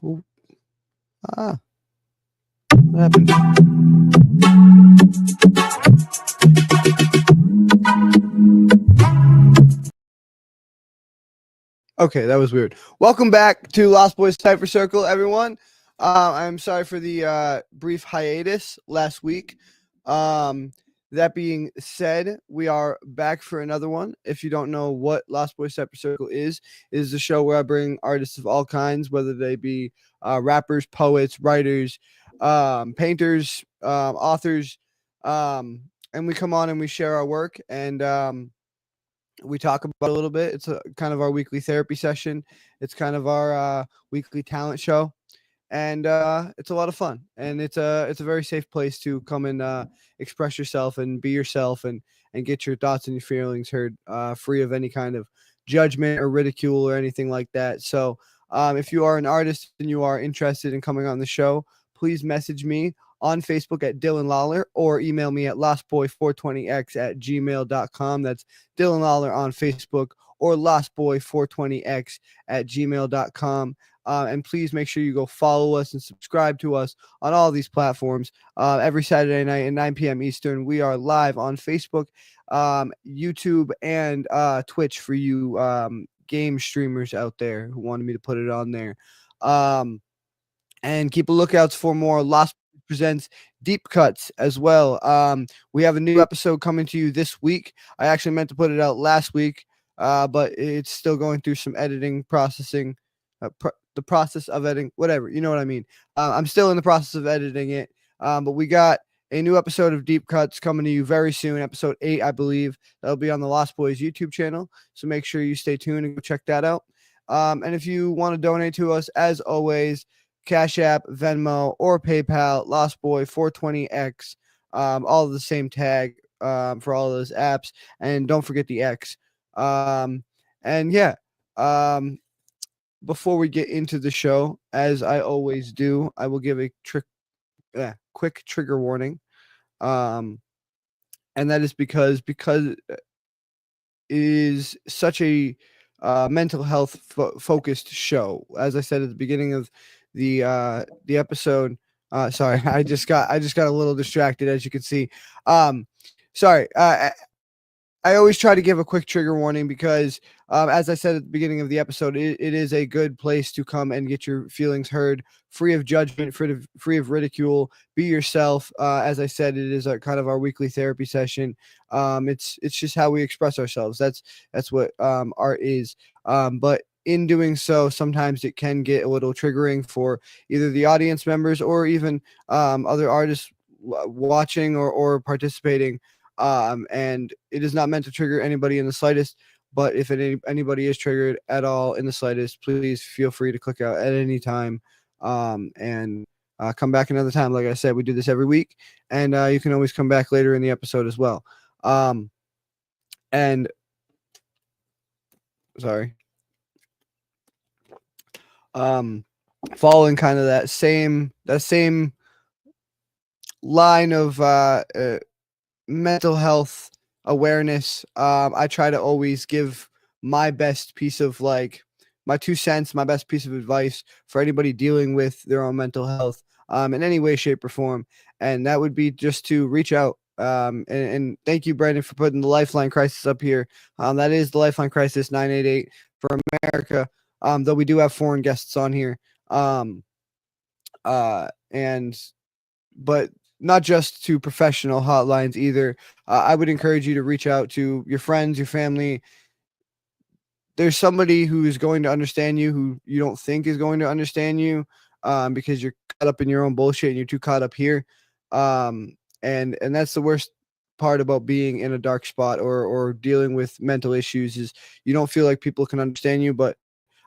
What happened? Okay, that was weird. Welcome back to Lostboys Cypher Circle, everyone. I'm sorry for the brief hiatus last week. That being said, we are back for another one. If you don't know what Lostboys Cypher Circle is the show where I bring artists of all kinds, whether they be rappers, poets, writers, painters, authors, and we come on and we share our work and we talk about it a little bit. It's kind of our weekly therapy session. It's kind of our weekly talent show, and it's a lot of fun. And it's a very safe place to come and express yourself and be yourself and get your thoughts and your feelings heard, free of any kind of judgment or ridicule or anything like that. So if you are an artist and you are interested in coming on the show, please message me on Facebook at Dylan Lawler or email me at lostboy420x@gmail.com. That's Dylan Lawler on Facebook or lostboy420x@gmail.com. And please make sure you go follow us and subscribe to us on all these platforms. Every Saturday night at 9 p.m. Eastern, we are live on Facebook, YouTube, and Twitch for you game streamers out there who wanted me to put it on there. And keep a lookout for more Lost Presents Deep Cuts as well. We have a new episode coming to you this week. I actually meant to put it out last week, but it's still going through some editing, processing, the process of editing, whatever, you know what I mean. I'm still in the process of editing it, but we got a new episode of Deep Cuts coming to you very soon, episode 8, I believe. That'll be on the Lost Boys YouTube channel, so make sure you stay tuned and go check that out. And if you want to donate to us, as always, Cash App, Venmo, or PayPal, Lostboy420X, all of the same tag for all of those apps. And don't forget the X. Before we get into the show, as I always do, I will give a quick trigger warning. And that is because it is such a mental health focused show. As I said at the beginning of the episode, sorry, I just got a little distracted, as you can see. Sorry. I always try to give a quick trigger warning because, as I said at the beginning of the episode, it is a good place to come and get your feelings heard, free of judgment, free of ridicule. Be yourself. As I said, it is kind of our weekly therapy session. It's just how we express ourselves. That's what art is. But in doing so, sometimes it can get a little triggering for either the audience members or even other artists watching or participating. And it is not meant to trigger anybody in the slightest, but if anybody is triggered at all in the slightest, please feel free to click out at any time, and come back another time. Like I said, we do this every week, and you can always come back later in the episode as well. And sorry. Following kind of that same line of mental health awareness, I try to always give my best piece of my 2 cents, my best piece of advice for anybody dealing with their own mental health in any way, shape, or form. And that would be just to reach out. And thank you, Brandon, for putting the Lifeline Crisis up here. That is the Lifeline Crisis 988 for America. Though we do have foreign guests on here. But not just to professional hotlines either. I would encourage you to reach out to your friends, your family. There's somebody who is going to understand you who you don't think is going to understand you, because you're caught up in your own bullshit and you're too caught up here. And that's the worst part about being in a dark spot or dealing with mental issues, is you don't feel like people can understand you. But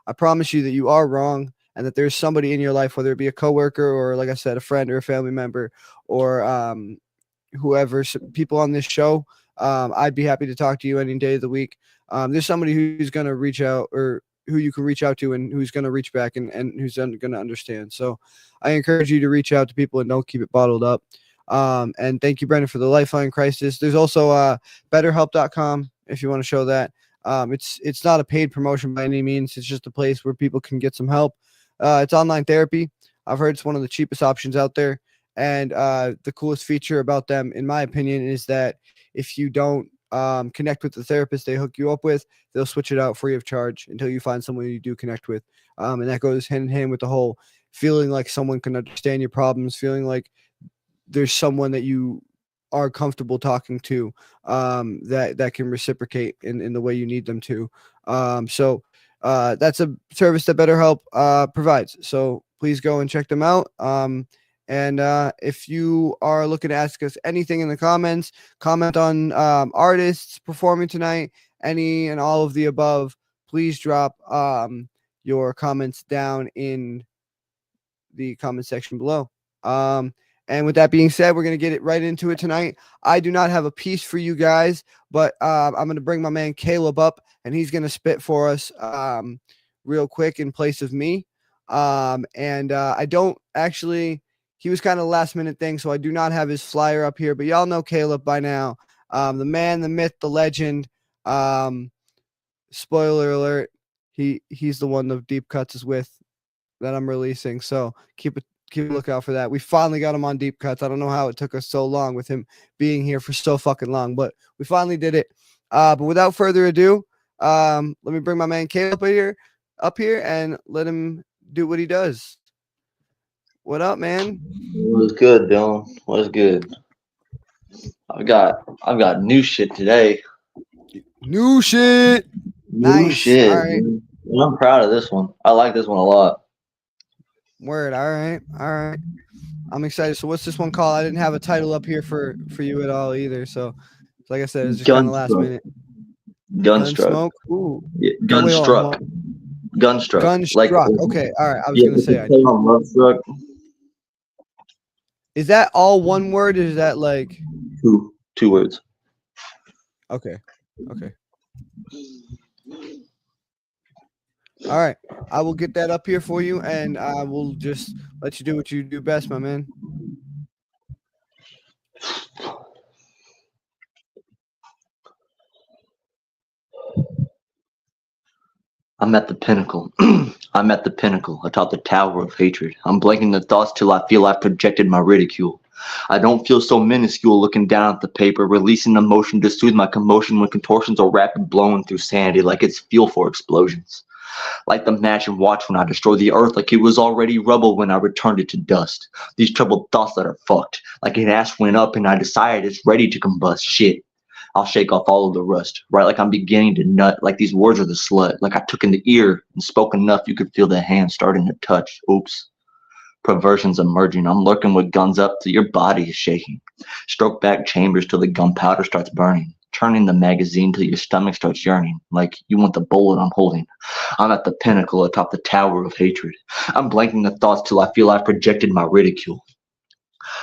I promise you that you are wrong, and that there's somebody in your life, whether it be a coworker or, like I said, a friend or a family member or whoever, people on this show. I'd be happy to talk to you any day of the week. There's somebody who's going to reach out, or who you can reach out to, and who's going to reach back and who's going to understand. So I encourage you to reach out to people and don't keep it bottled up. And thank you, Brendan, for the Lifeline Crisis. There's also betterhelp.com if you want to show that. It's not a paid promotion by any means. It's just a place where people can get some help. It's online therapy. I've heard it's one of the cheapest options out there. And the coolest feature about them, in my opinion, is that if you don't connect with the therapist they hook you up with, they'll switch it out free of charge until you find someone you do connect with. And that goes hand in hand with the whole feeling like someone can understand your problems, feeling like there's someone that you are comfortable talking to, that can reciprocate in the way you need them to. So that's a service that BetterHelp provides. So please go and check them out. And if you are looking to ask us anything in the comments, comment on artists performing tonight, any and all of the above, please drop your comments down in the comment section below. And with that being said, we're going to get it right into it tonight. I do not have a piece for you guys, but I'm going to bring my man Caleb up, and he's going to spit for us real quick in place of me. And I don't actually, he was kind of a last minute thing, so I do not have his flyer up here, but y'all know Caleb by now. The man, the myth, the legend. Spoiler alert, he's the one the Deep Cuts is with that I'm releasing. So keep a lookout for that. We finally got him on Deep Cuts. I don't know how it took us so long with him being here for so fucking long, but we finally did it. But without further ado, let me bring my man Caleb up here and let him do what he does. What up, man? What's good, Dylan? What's good? I've got new shit today. New shit. New Nice. shit. All right. Man. I'm proud of this one. I like this one a lot. Word. All right. I'm excited. So what's this one called? I didn't have a title up here for you at all either. So like I said, it's just kind of last minute. Gunstroke. Ooh. Yeah, Gunstruck. Gunstruck. Gunstruck. Okay. All right. I was gonna say. Lovestruck. Is that all one word? Or is that like two words? Okay. All right. I will get that up here for you, and I will just let you do what you do best, my man. I'm at the pinnacle. I'm at the pinnacle, atop the tower of hatred. I'm blanking the thoughts till I feel I've projected my ridicule. I don't feel so minuscule looking down at the paper, releasing emotion to soothe my commotion when contortions are rapid blowing through sanity like it's fuel for explosions. Light the match and watch when I destroy the earth like it was already rubble when I returned it to dust. These troubled thoughts that are fucked, like an ash went up and I decided it's ready to combust. Shit. I'll shake off all of the rust, right like I'm beginning to nut, like these words are the slut, like I took in the ear and spoke enough you could feel the hand starting to touch. Oops. Perversion's emerging. I'm lurking with guns up till your body is shaking. Stroke back chambers till the gunpowder starts burning. Turning the magazine till your stomach starts yearning, like you want the bullet I'm holding. I'm at the pinnacle atop the tower of hatred. I'm blanking the thoughts till I feel I've projected my ridicule.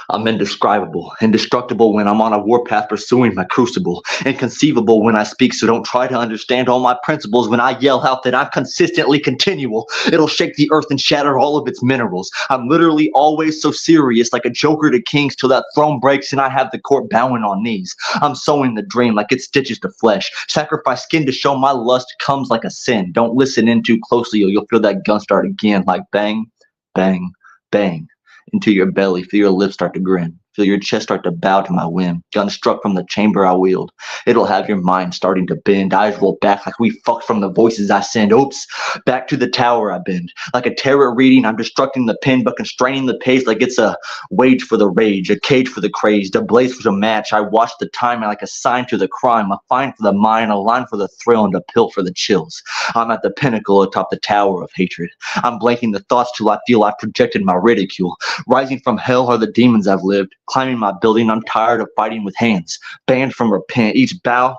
I'm indescribable, indestructible when I'm on a warpath pursuing my crucible, inconceivable when I speak, so don't try to understand all my principles when I yell out that I'm consistently continual. It'll shake the earth and shatter all of its minerals. I'm literally always so serious, like a joker to kings, till that throne breaks and I have the court bowing on knees. I'm sewing the dream like it stitches to flesh. Sacrifice skin to show my lust comes like a sin. Don't listen in too closely or you'll feel that gun start again, like bang, bang, bang. Into your belly, feel your lips start to grin. Feel your chest start to bow to my whim. Gun struck from the chamber I wield. It'll have your mind starting to bend. Eyes roll back like we fucked from the voices I send. Oops, back to the tower I bend. Like a terror reading, I'm destructing the pen, but constraining the pace like it's a wage for the rage, a cage for the crazed, a blaze for the match. I watch the time like a sign to the crime, a fine for the mind, a line for the thrill, and a pill for the chills. I'm at the pinnacle atop the tower of hatred. I'm blanking the thoughts till I feel I've projected my ridicule. Rising from hell are the demons I've lived. Climbing my building, I'm tired of fighting with hands. Banned from repent, each blow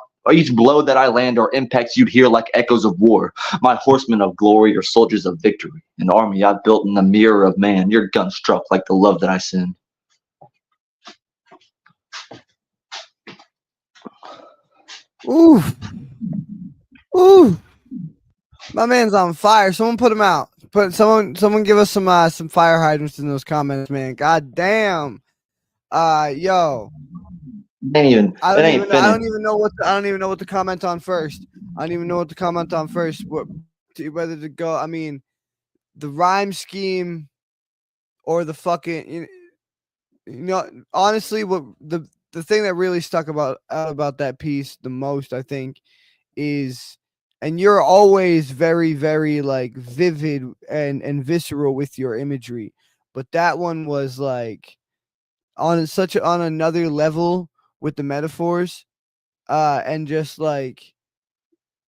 that I land are impacts you'd hear like echoes of war. My horsemen of glory are soldiers of victory. An army I've built in the mirror of man. Your gun struck like the love that I send. Ooh. My man's on fire. Someone put him out. Someone give us some fire hydrants in those comments, man. God damn. Yo. I don't even know what to comment on first. Whether to go. I mean, the rhyme scheme or the fucking honestly, what the thing that really stuck about that piece the most, I think, is, and you're always very, very like vivid and visceral with your imagery, but that one was like on another level with the metaphors, and just like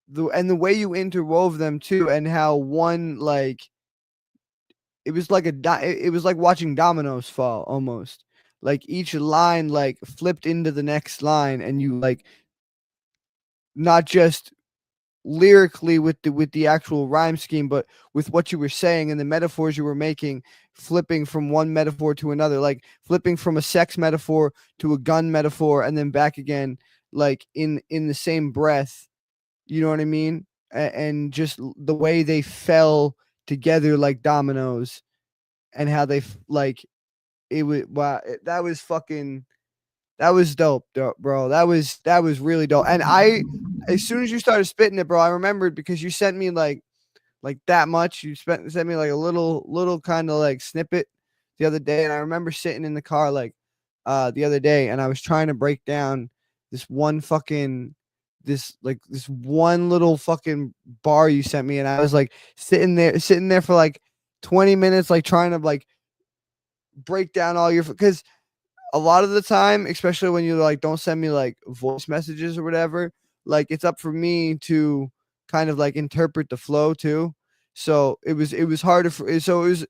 the way you interwove them too, and how one like it was like it was like watching dominoes fall almost. Like each line like flipped into the next line, and you like not just lyrically with the actual rhyme scheme, but with what you were saying and the metaphors you were making, flipping from one metaphor to another, like flipping from a sex metaphor to a gun metaphor, and then back again, like in the same breath. You know what I mean? And just the way they fell together like dominoes, and how they like it was wow, that was fucking that was dope, bro. That was really dope. And as soon as you started spitting it, bro, I remembered because you sent me like that much. You sent me like a little kind of like snippet the other day, and I remember sitting in the car like the other day, and I was trying to break down this one fucking this one little fucking bar you sent me, and I was like sitting there for like 20 minutes, like trying to like break down all your because a lot of the time, especially when you like don't send me like voice messages or whatever, like it's up for me to kind of like interpret the flow too. So it was harder so it was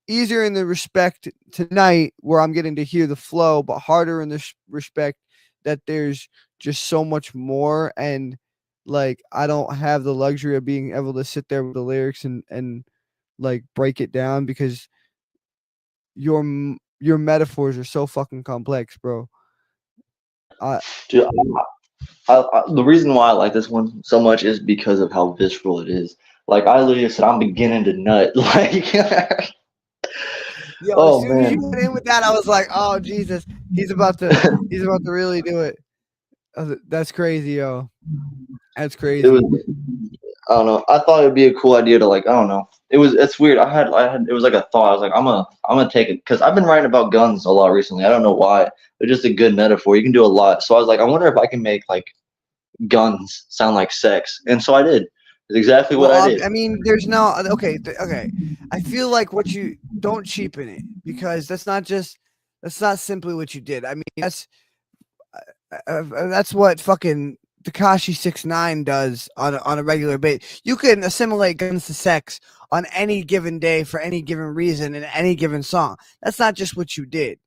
easier in the respect tonight where I'm getting to hear the flow, but harder in this respect that there's just so much more, and like I don't have the luxury of being able to sit there with the lyrics and like break it down because your metaphors are so fucking complex, bro. I Dude, the reason why I like this one so much is because of how visceral it is. Like I literally said, I'm beginning to nut. Like, Yo, as oh soon as you man, went in with that, I was like, "Oh Jesus, he's about to really do it." That's crazy, yo. That's it was. crazy. I don't know. I thought it'd be a cool idea to like. I don't know. It's weird. I had. It was like a thought. I was like, I'm gonna take it because I've been writing about guns a lot recently. I don't know why. They're just a good metaphor. You can do a lot. So I was like, I wonder if I can make like guns sound like sex, and so I did. It's exactly what Well, I did. I mean, there's no okay, okay. I feel like what you don't cheapen it because that's not simply what you did. I mean, that's what fucking Takashi 69 does on a regular basis. You can assimilate guns to sex on any given day for any given reason in any given song. That's not just what you did.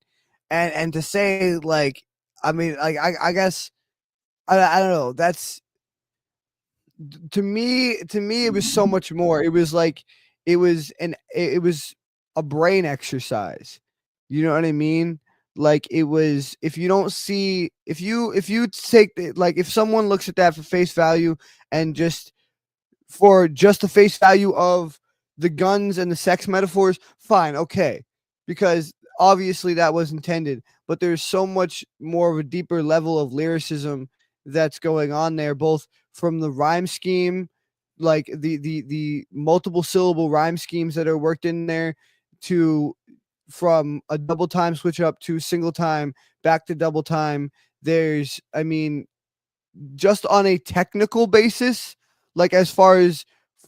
And to say like, I mean, like I guess I don't know. That's to me it was so much more. It was like it was a brain exercise. You know what I mean? Like it was if you don't see if you take like if someone looks at that for face value and just the face value of the guns and the sex metaphors, fine, okay. Because obviously that was intended, but there's so much more of a deeper level of lyricism that's going on there, both from the rhyme scheme, like the multiple syllable rhyme schemes that are worked in there, to from a double time switch up to single time back to double time. There's I mean just on a technical basis, like as far as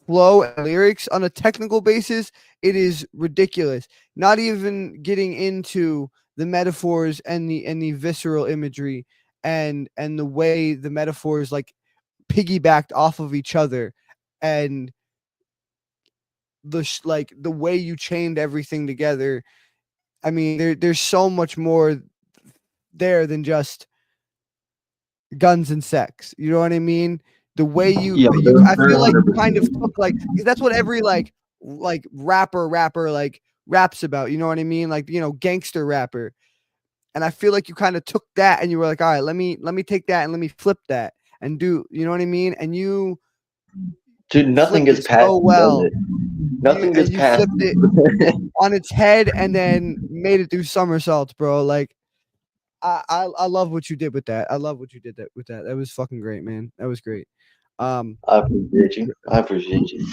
flow and lyrics on a technical basis, it is ridiculous. Not even getting into the metaphors and the visceral imagery and the way the metaphors like piggybacked off of each other, and like the way you chained everything together. I mean, there's so much more there than just guns and sex. You know what I mean? The way Yeah, I very feel like you kind of 100%. took like because that's what every like rapper like raps about. You know what I mean? Like gangster rapper. And I feel like you kind of took that and you were like, all right, let me take that and let me flip that and do. You know what I mean? And you Dude, nothing flipped gets it past so me, does well. it? Nothing gets You past flipped it me. on its head and then made it do somersaults, bro. Like I love what you did with that. I love what you did with that. That was fucking great, man. That was great. Um, I appreciate you. I appreciate you.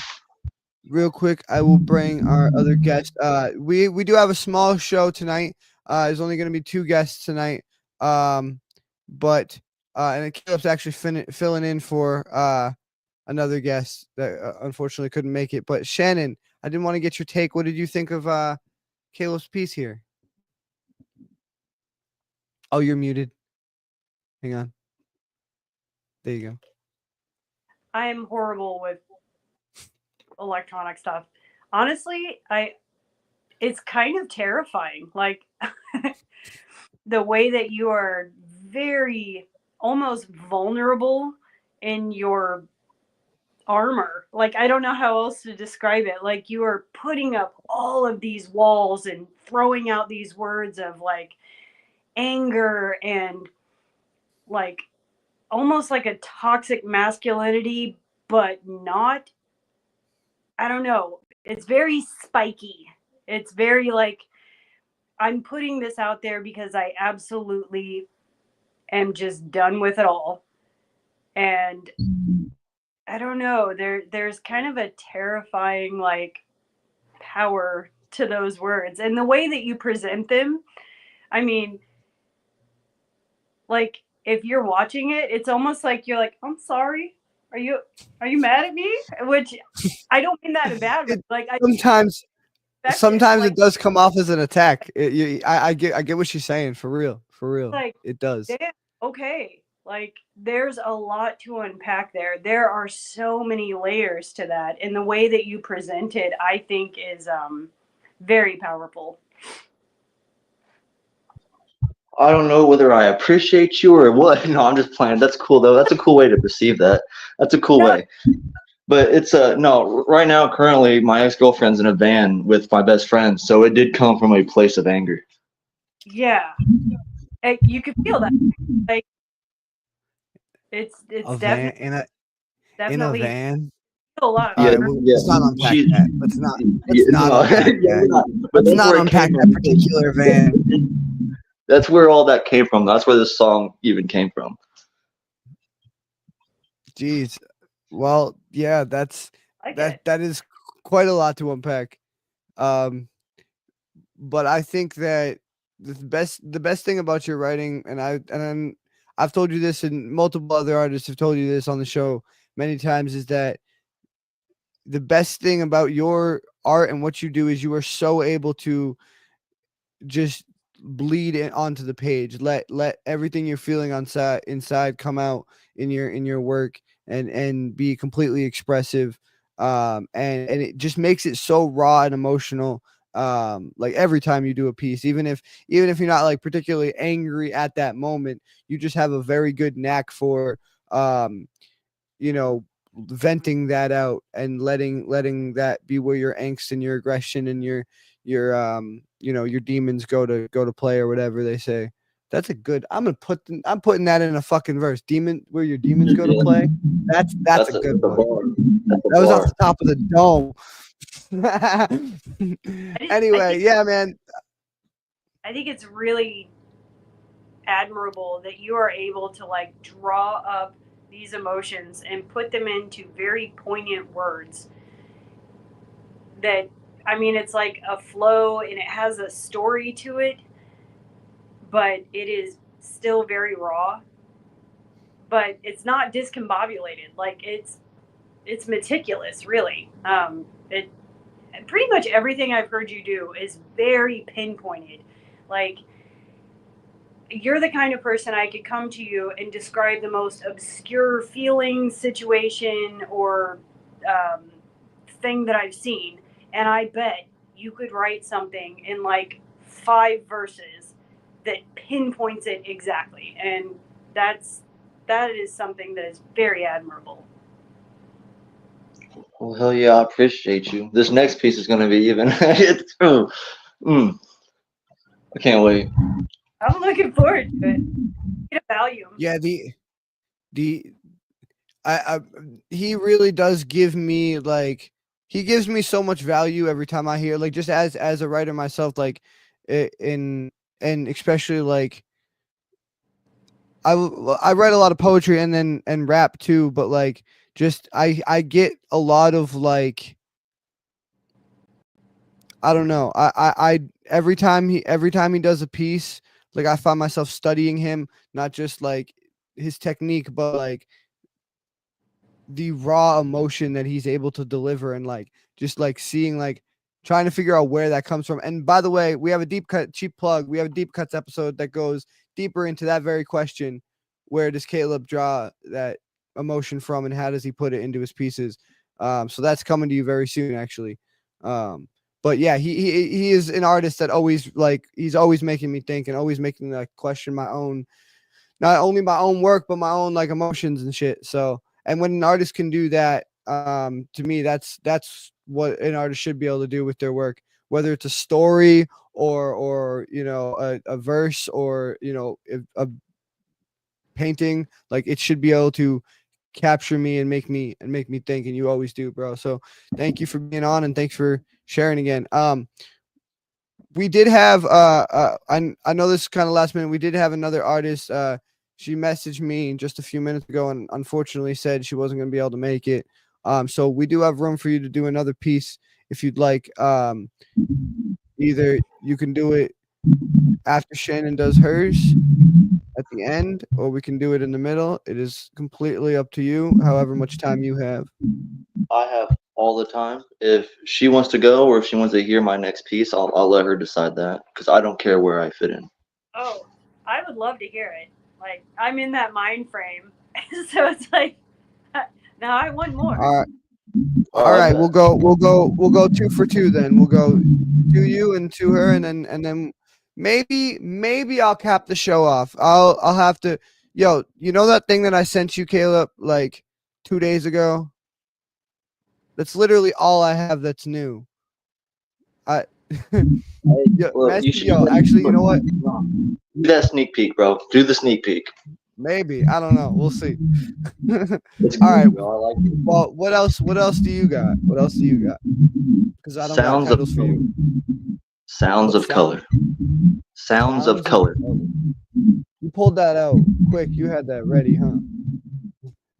real quick, I will bring our other guest. We do have a small show tonight. There's only going to be 2 guests tonight. But and Caleb's actually filling in for another guest that unfortunately couldn't make it. But Shannon, I didn't want to get your take. What did you think of Caleb's piece here? Oh, you're muted. Hang on. There you go. I am horrible with electronic stuff. Honestly, it's kind of terrifying. Like the way that you are very almost vulnerable in your armor. Like I don't know how else to describe it. Like you are putting up all of these walls and throwing out these words of like anger and like almost like a toxic masculinity, but not. I don't know. It's very spiky. It's very like I'm putting this out there because I absolutely am just done with it all. And I don't know. There's kind of a terrifying like power to those words and the way that you present them. I mean, like if you're watching it, it's almost like you're like, I'm sorry. Are you mad at me? Which I don't mean that in a bad way. Like I Sometimes like, it does come off as an attack. I get what she's saying, for real, like it does. damn, okay. Like there's a lot to unpack there. There are so many layers to that. And the way that you present it, I think is very powerful. I don't know whether I appreciate you or what. No, I'm just playing. That's cool though. That's a cool way to perceive that. That's a cool No, way. But it's no, right now currently my ex-girlfriend's in a van with my best friend, so it did come from a place of anger. yeah. You could feel that. Like it's A van definitely in a definitely van. a lot All of right, hurt. Yeah, let's not unpack she, that. Let's yeah, not no, unpack yeah, that. but Let's that's not where it unpack came that from. particular van. That's where all that came from. That's where this song even came from. Jeez. Well, yeah, I get it. that is quite a lot to unpack. Um, but I think that the best thing about your writing, I've told you this, and multiple other artists have told you this on the show many times, is that the best thing about your art and what you do is you are so able to just bleed it onto the page. Let everything you're feeling on inside come out in your work, and be completely expressive. And it just makes it so raw and emotional. Like every time you do a piece, even if you're not like particularly angry at that moment, you just have a very good knack for um you know venting that out and letting that be where your angst and your aggression and your demons go to play, or whatever they say. That's a good. I'm putting that in a fucking verse. Demon, where your demons go to Yeah, play. That's a good that's a one. bar. That's a That was off bar. the top of the dome. I Anyway, think yeah, man. I think it's really admirable that you are able to like draw up these emotions and put them into very poignant words that I mean it's like a flow and it has a story to it, but it is still very raw, but it's not discombobulated. Like it's meticulous, really. It pretty much everything I've heard you do is very pinpointed. Like you're the kind of person I could come to you and describe the most obscure feeling, situation, or um, thing that I've seen, and I bet you could write something in like 5 verses that pinpoints it exactly, and that is something that is very admirable. Well, hell yeah, I appreciate you. This next piece is gonna be even. It's, mm, I can't wait. I'm looking forward to it. Get a volume. Yeah, the I he really does give me like he gives me so much value every time I hear, like, just as a writer myself, like in and especially like I write a lot of poetry and rap too, but like just I get a lot of like I don't know. I every time he does a piece, like I find myself studying him, not just like his technique, but like the raw emotion that he's able to deliver, and like just like seeing, like trying to figure out where that comes from. And by the way, we have a deep cut, cheap plug. We have a deep cuts episode that goes deeper into that very question. Where does Caleb draw that emotion from, and how does he put it into his pieces? So that's coming to you very soon, actually. But yeah, he is an artist that always, like, he's always making me think and always making me like question my own, not only my own work, but my own like emotions and shit. So, and when an artist can do that, to me, that's what an artist should be able to do with their work, whether it's a story or you know, a verse, or you know, a painting. Like, it should be able to capture me and make me think, and you always do, bro. So thank you for being on, and thanks for sharing again. We did have I know this is kind of last minute. We did have another artist. She messaged me just a few minutes ago and unfortunately said she wasn't going to be able to make it. So we do have room for you to do another piece if you'd like. Either you can do it after Shannon does hers at the end, or we can do it in the middle. It is completely up to you, however much time you have. I have all the time. If she wants to go or if she wants to hear my next piece, I'll let her decide that, because I don't care where I fit in. Oh, I would love to hear it. Like, I'm in that mind frame, so it's like, now I want more. All right, we'll go 2 for 2 then. We'll go to you and to her, and then maybe I'll cap the show off. I'll have to. Yo, you know that thing that I sent you, Caleb, like 2 days ago? That's literally all I have that's new. Yo, actually, you know what? Do that sneak peek, bro. Do the sneak peek. Maybe. I don't know. We'll see. All right. Bro, I like it. Well, what else do you got? What else do you got? Because I don't got titles for you. Sounds of color. Sounds of color. You pulled that out quick. You had that ready, huh?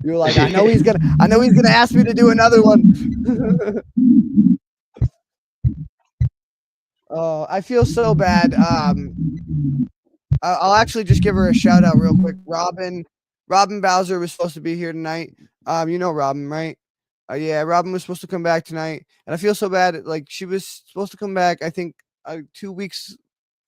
You're like, I know he's gonna ask me to do another one. Oh, I feel so bad. I'll actually just give her a shout out real quick. Robin Bowser was supposed to be here tonight. You know Robin, right? Yeah, Robin was supposed to come back tonight, and I feel so bad. Like, she was supposed to come back, I think, 2 weeks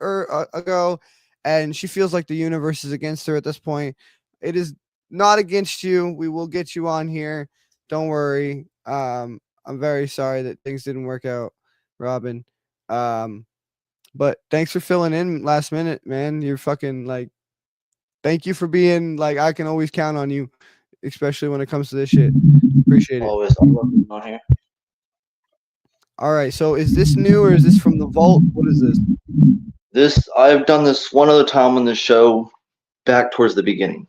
ago, and she feels like the universe is against her at this point. It is not against you. We will get you on here. Don't worry. I'm very sorry that things didn't work out, Robin. But thanks for filling in last minute, man. You're fucking, like, thank you for being, like, I can always count on you, especially when it comes to this shit. Appreciate it. Always. I love being on here. All right. So is this new, or is this from the vault? What is this? I've done this one other time on the show, back towards the beginning.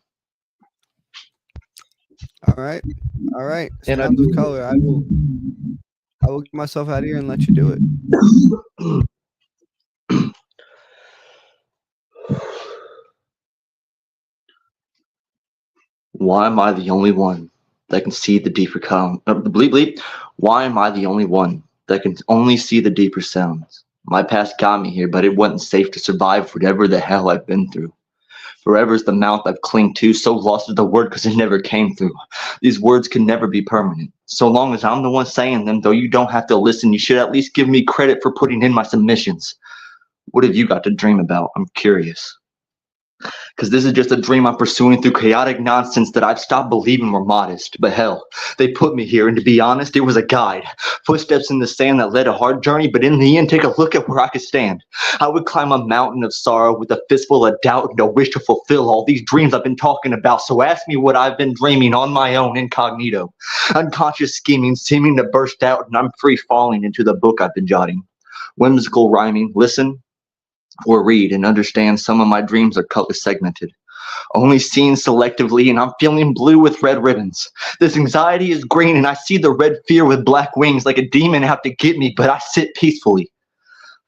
All right. Sounds of color. I will get myself out of here and let you do it. Why am I the only one that can see the deeper bleep? Why am I the only one that can only see the deeper sounds? My past got me here, but it wasn't safe to survive whatever the hell I've been through. Forever is the mouth I've clinged to, so lost is the word because it never came through. These words can never be permanent. So long as I'm the one saying them, though you don't have to listen, you should at least give me credit for putting in my submissions. What have you got to dream about? I'm curious. Because this is just a dream I'm pursuing through chaotic nonsense that I've stopped believing were modest. But hell, they put me here, and to be honest, it was a guide. Footsteps in the sand that led a hard journey, but in the end, take a look at where I could stand. I would climb a mountain of sorrow with a fistful of doubt and a wish to fulfill all these dreams I've been talking about. So ask me what I've been dreaming on my own, incognito. Unconscious scheming seeming to burst out, and I'm free falling into the book I've been jotting. Whimsical rhyming, listen or read and understand some of my dreams are color segmented, only seen selectively, and I'm feeling blue with red ribbons. This anxiety is green, and I see the red fear with black wings like a demon out to get me, but I sit peacefully,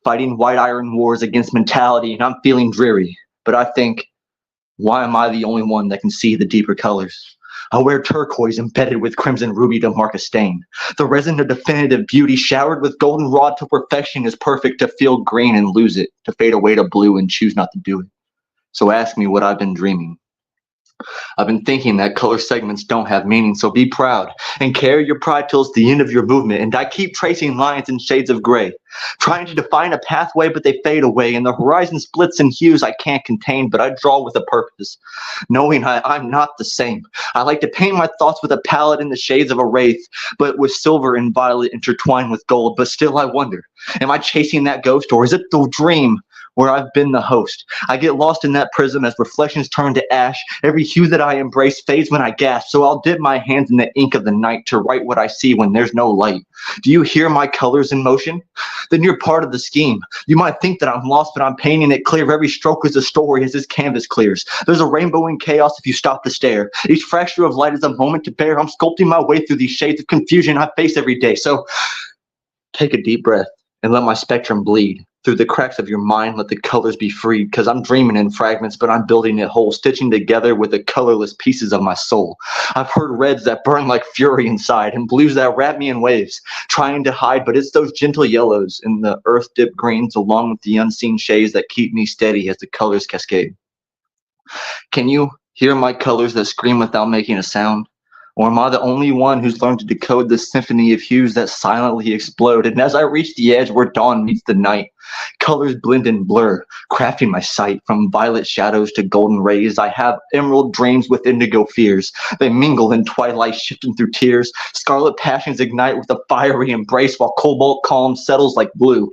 fighting white iron wars against mentality, and I'm feeling dreary. But I think, why am I the only one that can see the deeper colors? I wear turquoise embedded with crimson ruby to mark a stain. The resin of definitive beauty showered with goldenrod till perfection is perfect to feel green and lose it, to fade away to blue and choose not to do it. So ask me what I've been dreaming. I've been thinking that color segments don't have meaning, so be proud and carry your pride till it's the end of your movement. And I keep tracing lines in shades of gray, trying to define a pathway, but they fade away. And the horizon splits in hues I can't contain, but I draw with a purpose, knowing I'm not the same. I like to paint my thoughts with a palette in the shades of a wraith, but with silver and violet intertwined with gold. But still I wonder, am I chasing that ghost, or is it the dream where I've been the host? I get lost in that prism as reflections turn to ash. Every hue that I embrace fades when I gasp, so I'll dip my hands in the ink of the night to write what I see when there's no light. Do you hear my colors in motion? Then you're part of the scheme. You might think that I'm lost, but I'm painting it clear. Every stroke is a story as this canvas clears. There's a rainbow in chaos if you stop to stare. Each fracture of light is a moment to bear. I'm sculpting my way through these shades of confusion I face every day. So take a deep breath and let my spectrum bleed. Through the cracks of your mind, let the colors be freed, because I'm dreaming in fragments, but I'm building it whole, stitching together with the colorless pieces of my soul. I've heard reds that burn like fury inside, and blues that wrap me in waves, trying to hide, but it's those gentle yellows and the earth-dipped greens, along with the unseen shades that keep me steady as the colors cascade. Can you hear my colors that scream without making a sound? Or am I the only one who's learned to decode the symphony of hues that silently explode? And as I reach the edge where dawn meets the night, colors blend and blur, crafting my sight. From violet shadows to golden rays, I have emerald dreams with indigo fears. They mingle in twilight, shifting through tears. Scarlet passions ignite with a fiery embrace, while cobalt calm settles like blue.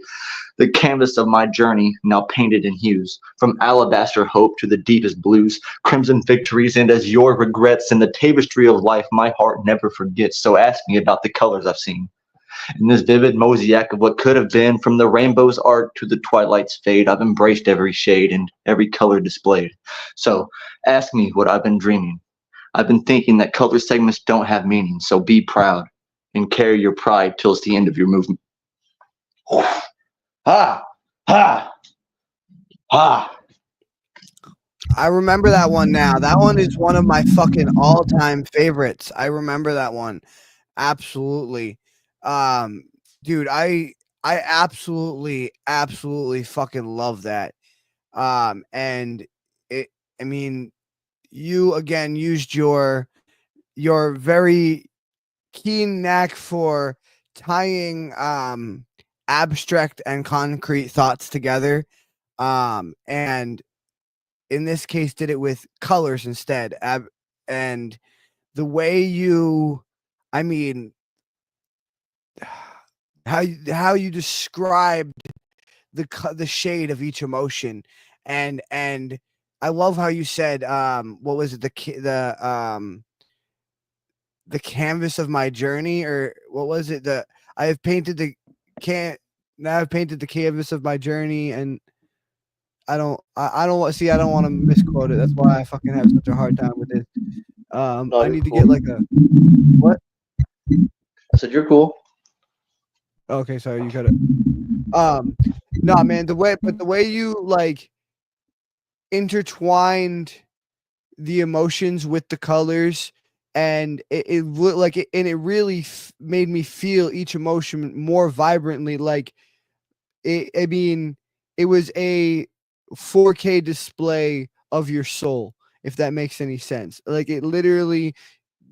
The canvas of my journey now painted in hues, from alabaster hope to the deepest blues, crimson victories, and as your regrets in the tapestry of life my heart never forgets. So ask me about the colors I've seen. In this vivid mosaic of what could have been, from the rainbow's art to the twilight's fade, I've embraced every shade and every color displayed. So ask me what I've been dreaming. I've been thinking that color segments don't have meaning, so be proud and carry your pride till it's the end of your movement. Ha! Ha! Ha! I remember that one now. That one is one of my fucking all-time favorites. I remember that one. Absolutely. Dude, I absolutely fucking love that. And it I mean, you again used your very keen knack for tying abstract and concrete thoughts together. And in this case did it with colors instead. And the way you I mean how you described the shade of each emotion. And I love how you said what was it, the canvas of my journey, or what was it, I have painted the can now I've painted the canvas of my journey. And I don't want to misquote it. That's why I fucking have such a hard time with it. No, I you're need to cool. get like a what? I said you're cool. Okay, sorry, you got it. No, man, the way you like intertwined the emotions with the colors, and it really made me feel each emotion more vibrantly. Like I mean, it was a 4K display of your soul, if that makes any sense. Like it literally,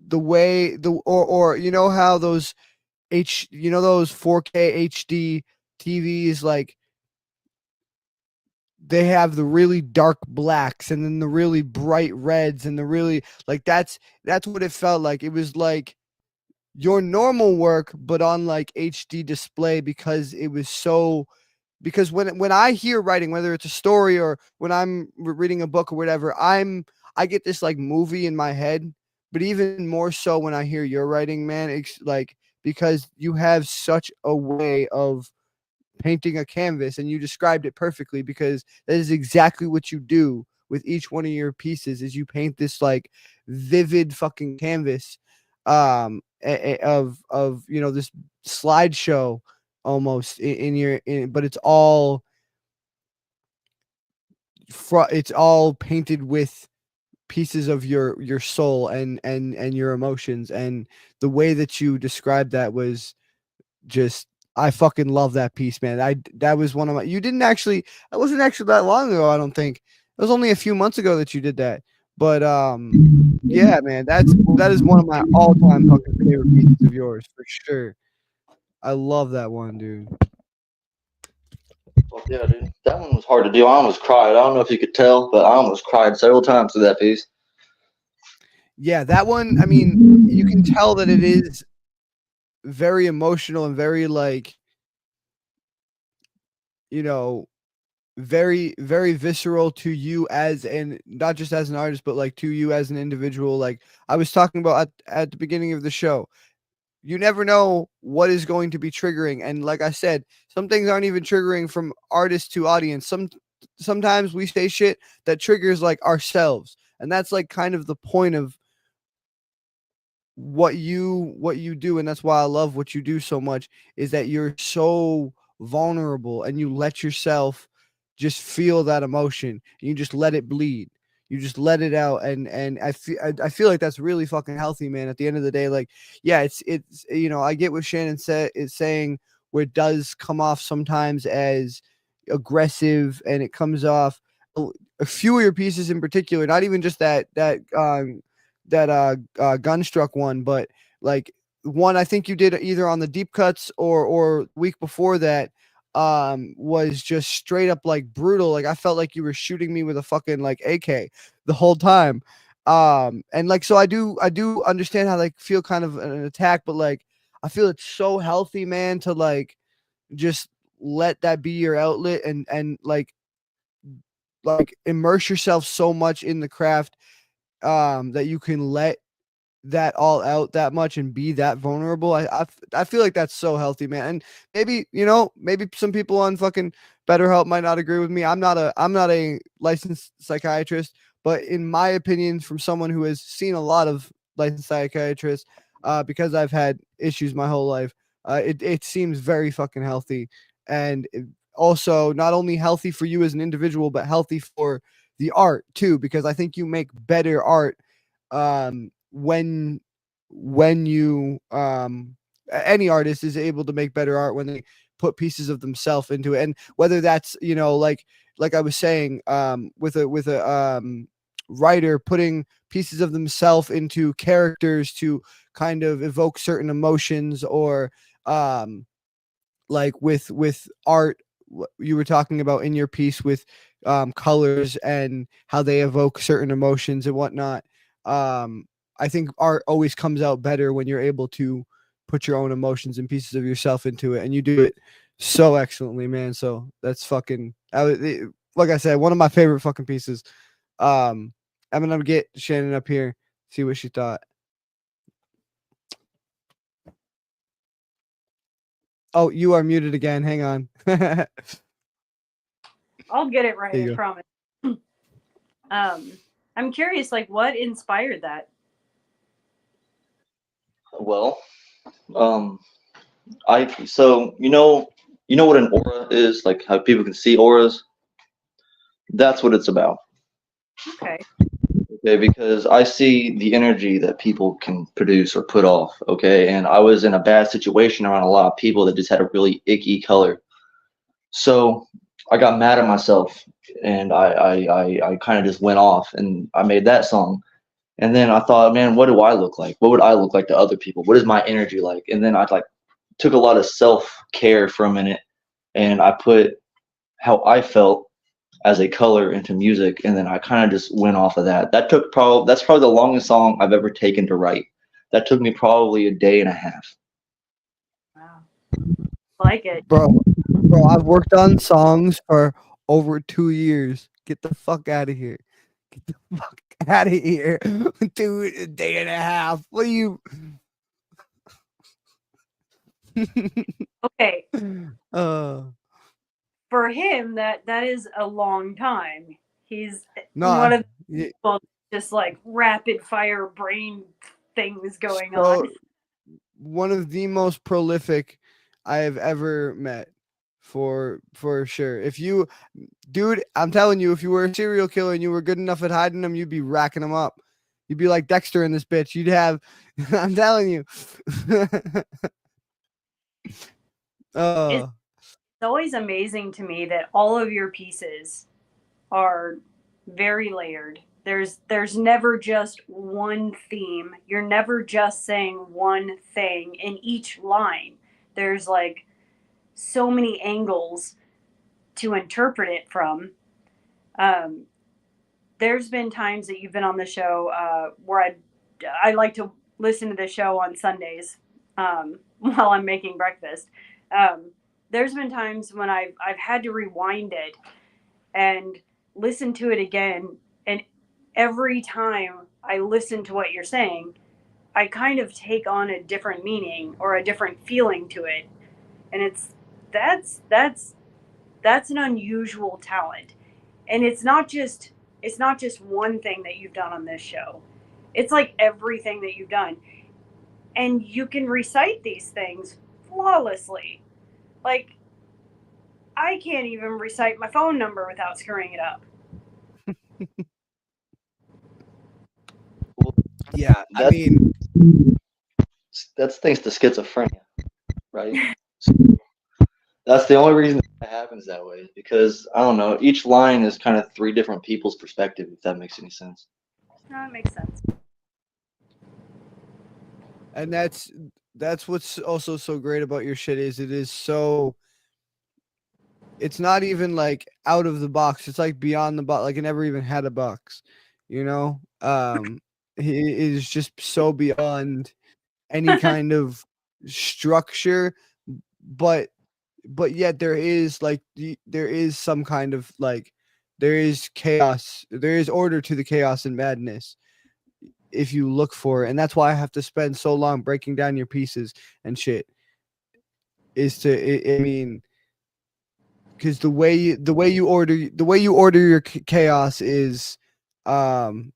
the way or you know how those those 4K HD TVs, like they have the really dark blacks and then the really bright reds and the really, like, that's what it felt like. It was like your normal work but on like HD display, because it was so, because when I hear writing, whether it's a story or when I'm reading a book or whatever, I get this like movie in my head. But even more so when I hear your writing, man, it's like, because you have such a way of painting a canvas, and you described it perfectly, because that is exactly what you do with each one of your pieces, is you paint this like vivid fucking canvas of this slideshow almost but it's all painted with pieces of your soul and your emotions, and the way that you described that was just, I fucking love that piece, man. That was one of my, you didn't actually, that wasn't actually that long ago, I don't think. It was only a few months ago that you did that. But yeah, man, that is one of my all-time fucking favorite pieces of yours for sure. I love that one, dude. Well, yeah, dude, that one was hard to do. I almost cried. I don't know if you could tell, but I almost cried several times through that piece. Yeah, that one, I mean, you can tell that it is very emotional and very like, you know, very very visceral to you as an, not just as an artist, but like to you as an individual. Like I was talking about at the beginning of the show, you never know what is going to be triggering, and like I said, some things aren't even triggering from artist to audience. Sometimes we say shit that triggers like ourselves, and that's like kind of the point of what you do. And that's why I love what you do so much, is that you're so vulnerable and you let yourself just feel that emotion. You just let it bleed, you just let it out. And I feel like that's really fucking healthy, man. At the end of the day, like, yeah, it's I get what Shannon said is saying, where it does come off sometimes as aggressive, and it comes off a few of your pieces in particular, not even just that Gunstruck one, but like one I think you did either on the deep cuts or week before that, was just straight up like brutal. Like I felt like you were shooting me with a fucking like AK the whole time. And like, so I do understand how like feel kind of an attack, but like I feel it's so healthy, man, to like just let that be your outlet, and like immerse yourself so much in the craft, that you can let that all out that much and be that vulnerable. I feel like that's so healthy, man. And maybe, maybe some people on fucking BetterHelp might not agree with me. I'm not a licensed psychiatrist, but in my opinion, from someone who has seen a lot of licensed psychiatrists, because I've had issues my whole life, it seems very fucking healthy. And also not only healthy for you as an individual, but healthy for the art too, because I think you make better art, when you any artist is able to make better art when they put pieces of themselves into it. And whether that's, like I was saying, with a writer putting pieces of themselves into characters to kind of evoke certain emotions, or like with art, you were talking about in your piece with colors and how they evoke certain emotions and whatnot. I think art always comes out better when you're able to put your own emotions and pieces of yourself into it, and you do it so excellently, man. So that's fucking, like I said, one of my favorite fucking pieces. I'm gonna get Shannon up here, see what she thought. Oh, you are muted again. Hang on. I'll get it right, There I you go. promise. I'm curious, like, what inspired that? Well, so you know what an aura is, like how people can see auras. That's what it's about. Okay. Okay, because I see the energy that people can produce or put off. Okay, and I was in a bad situation around a lot of people that just had a really icky color. So I got mad at myself, and I kind of just went off, and I made that song. And then I thought, man, what do I look like? What would I look like to other people? What is my energy like? And then I like took a lot of self care for a minute, and I put how I felt as a color into music, and then I kind of just went off of that. That's probably the longest song I've ever taken to write. That took me probably a day and a half. Wow. Like it. Bro, I've worked on songs for over 2 years. Get the fuck out of here. Get the fuck out of here. Dude, a day and a half. What are you? Okay. uh, For him, that is a long time. He's no, one of yeah, the people just like rapid fire brain things going on. so one of the most prolific I have ever met. for sure. If you, dude, I'm telling you, if you were a serial killer and you were good enough at hiding them, you'd be racking them up. You'd be like Dexter in this bitch. You'd have, I'm telling you. It's always amazing to me that all of your pieces are very layered. There's never just one theme. You're never just saying one thing in each line. There's like so many angles to interpret it from. Um, there's been times that you've been on the show where I like to listen to the show on Sundays while I'm making breakfast. Um, there's been times when I've had to rewind it and listen to it again, and every time I listen to what you're saying, I kind of take on a different meaning or a different feeling to it, and that's that's that's an unusual talent. And it's not just one thing that you've done on this show. It's like everything that you've done. And you can recite these things flawlessly. Like I can't even recite my phone number without screwing it up. Yeah, I That's mean, that's thanks to schizophrenia, right? So that's the only reason it happens that way, because I don't know, each line is kind of three different people's perspective, if that makes any sense. No, it makes sense. and that's what's also so great about your shit is it is so, it's not even like out of the box. It's like beyond the box. Like it never even had a box, you know? He is just so beyond any kind of structure, but yet there is like there is some kind of like there is chaos, there is order to the chaos and madness if you look for it. And that's why I have to spend so long breaking down your pieces and shit is to, I mean, because the way you order your chaos um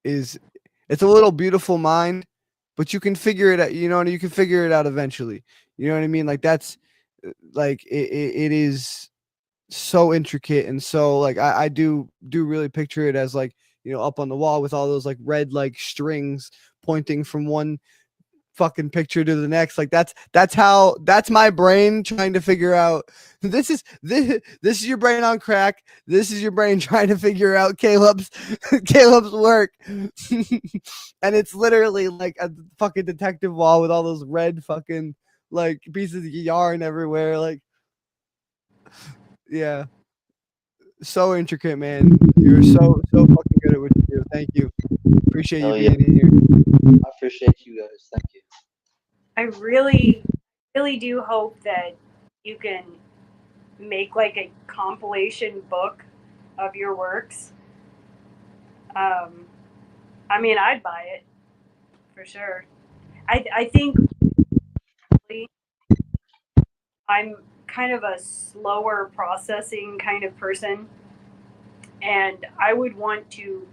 is it's a little beautiful mind, but you can figure it out, you know, and you can figure it out eventually, you know what I mean, like that's like it is so intricate, and so like I do really picture it as like, you know, up on the wall with all those like red like strings pointing from one fucking picture to the next. Like that's my brain trying to figure out, this is your brain on crack. This is your brain trying to figure out Caleb's Caleb's work. And it's literally like a fucking detective wall with all those red fucking like pieces of yarn everywhere. Like, yeah, so intricate, man. You're so fucking good at what you do. Thank you. Appreciate you Hell yeah. being here. I appreciate you guys. Thank you. I really do hope that you can make like a compilation book of your works. Um, I mean, I'd buy it for sure. I think I'm kind of a slower processing kind of person, and I would want to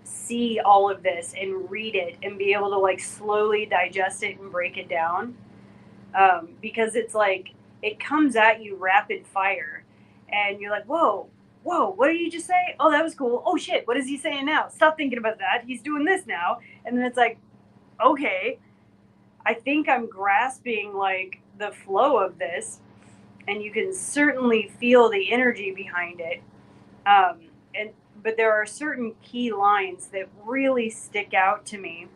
see all of this and read it and be able to like slowly digest it and break it down, because it's like it comes at you rapid fire, and you're like, whoa, what did you just say? Oh, that was cool. Oh shit, what is he saying now? Stop thinking about that. He's doing this now. And then it's like, okay, I think I'm grasping like the flow of this, and you can certainly feel the energy behind it. And but there are certain key lines that really stick out to me,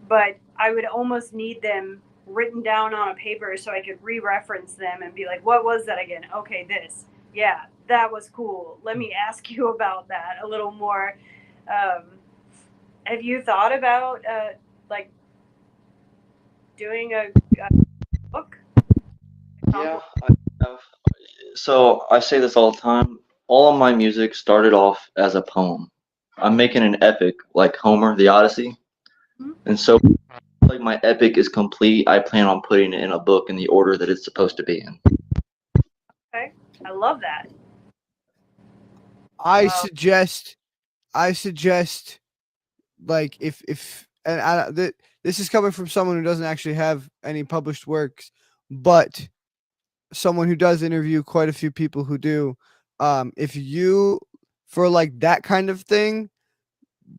but I would almost need them written down on a paper so I could re-reference them and be like, what was that again? Okay, this. Yeah, that was cool. Let me ask you about that a little more. Um, have you thought about like doing a book? Yeah, I have. So I say this all the time. All of my music started off as a poem. I'm making an epic like Homer, the Odyssey. Mhm. And so like my epic is complete, I plan on putting it in a book in the order that it's supposed to be in. Okay, I love that. I Um, suggest I suggest like if and this is coming from someone who doesn't actually have any published works, but someone who does interview quite a few people who do. If you for like that kind of thing,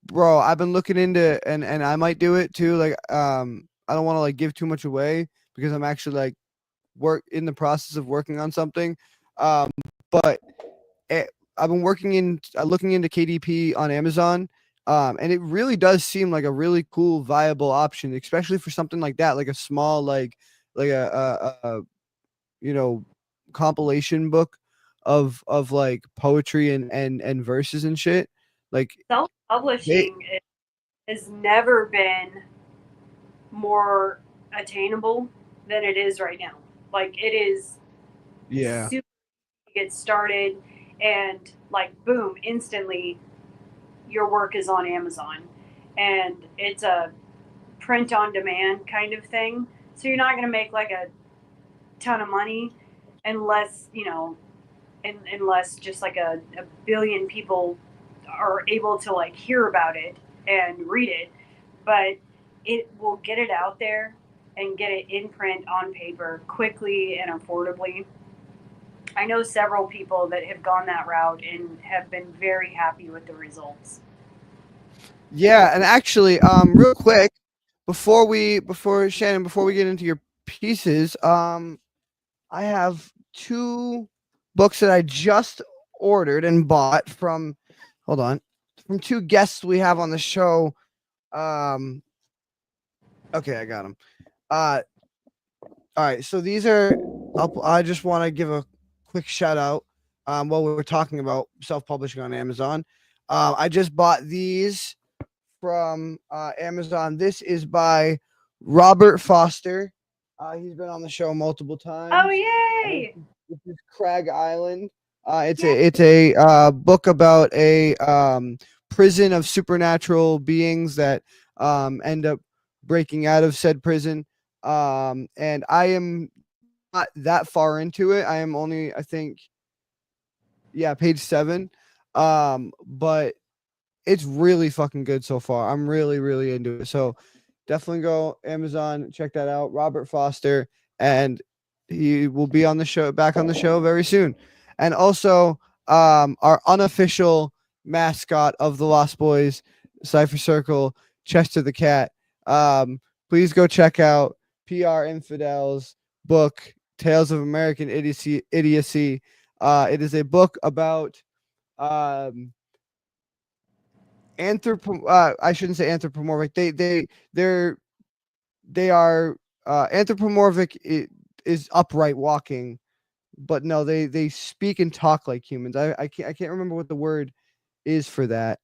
bro, I've been looking into and I might do it too. Like, I don't want to like give too much away because I'm actually like work in the process of working on something. But it, I've been working in looking into KDP on Amazon. And it really does seem like a really cool, viable option, especially for something like that, like a small, like a you know, compilation book of like poetry and verses and shit. Like they, Self-publishing has never been more attainable than it is right now. Like it is yeah, super to get started, and like boom, instantly your work is on Amazon, and it's a print on demand kind of thing. So you're not going to make like a ton of money unless unless just like a billion people are able to like hear about it and read it, but it will get it out there and get it in print on paper quickly and affordably. I know several people that have gone that route and have been very happy with the results. yeah. And actually, real quick, before Shannon, before we get into your pieces, I have two books that I just ordered and bought from. Hold on, from two guests we have on the show. Um, okay, I got them. All right, so these are. I just want to give a quick shout out. While we were talking about self-publishing on Amazon, I just bought these from Amazon. This is by Robert Foster. He's been on the show multiple Oh, times. yay! This is Crag Island. It's a book about a prison of supernatural beings that end up breaking out of said prison. And I am not that far into it. I am only, I think, yeah, page 7. But it's really fucking good so far. I'm really, really into it. So definitely go Amazon, check that out. Robert Foster, and he will be on the show, back on the show very soon. And also, our unofficial mascot of the Lost Boys, Cypher Circle, Chester the Cat. Please go check out PR Infidels book, Tales of American Idiocy. It is a book about I shouldn't say anthropomorphic. They are anthropomorphic is upright walking, but no, they speak and talk like humans. I can't remember what the word is for that.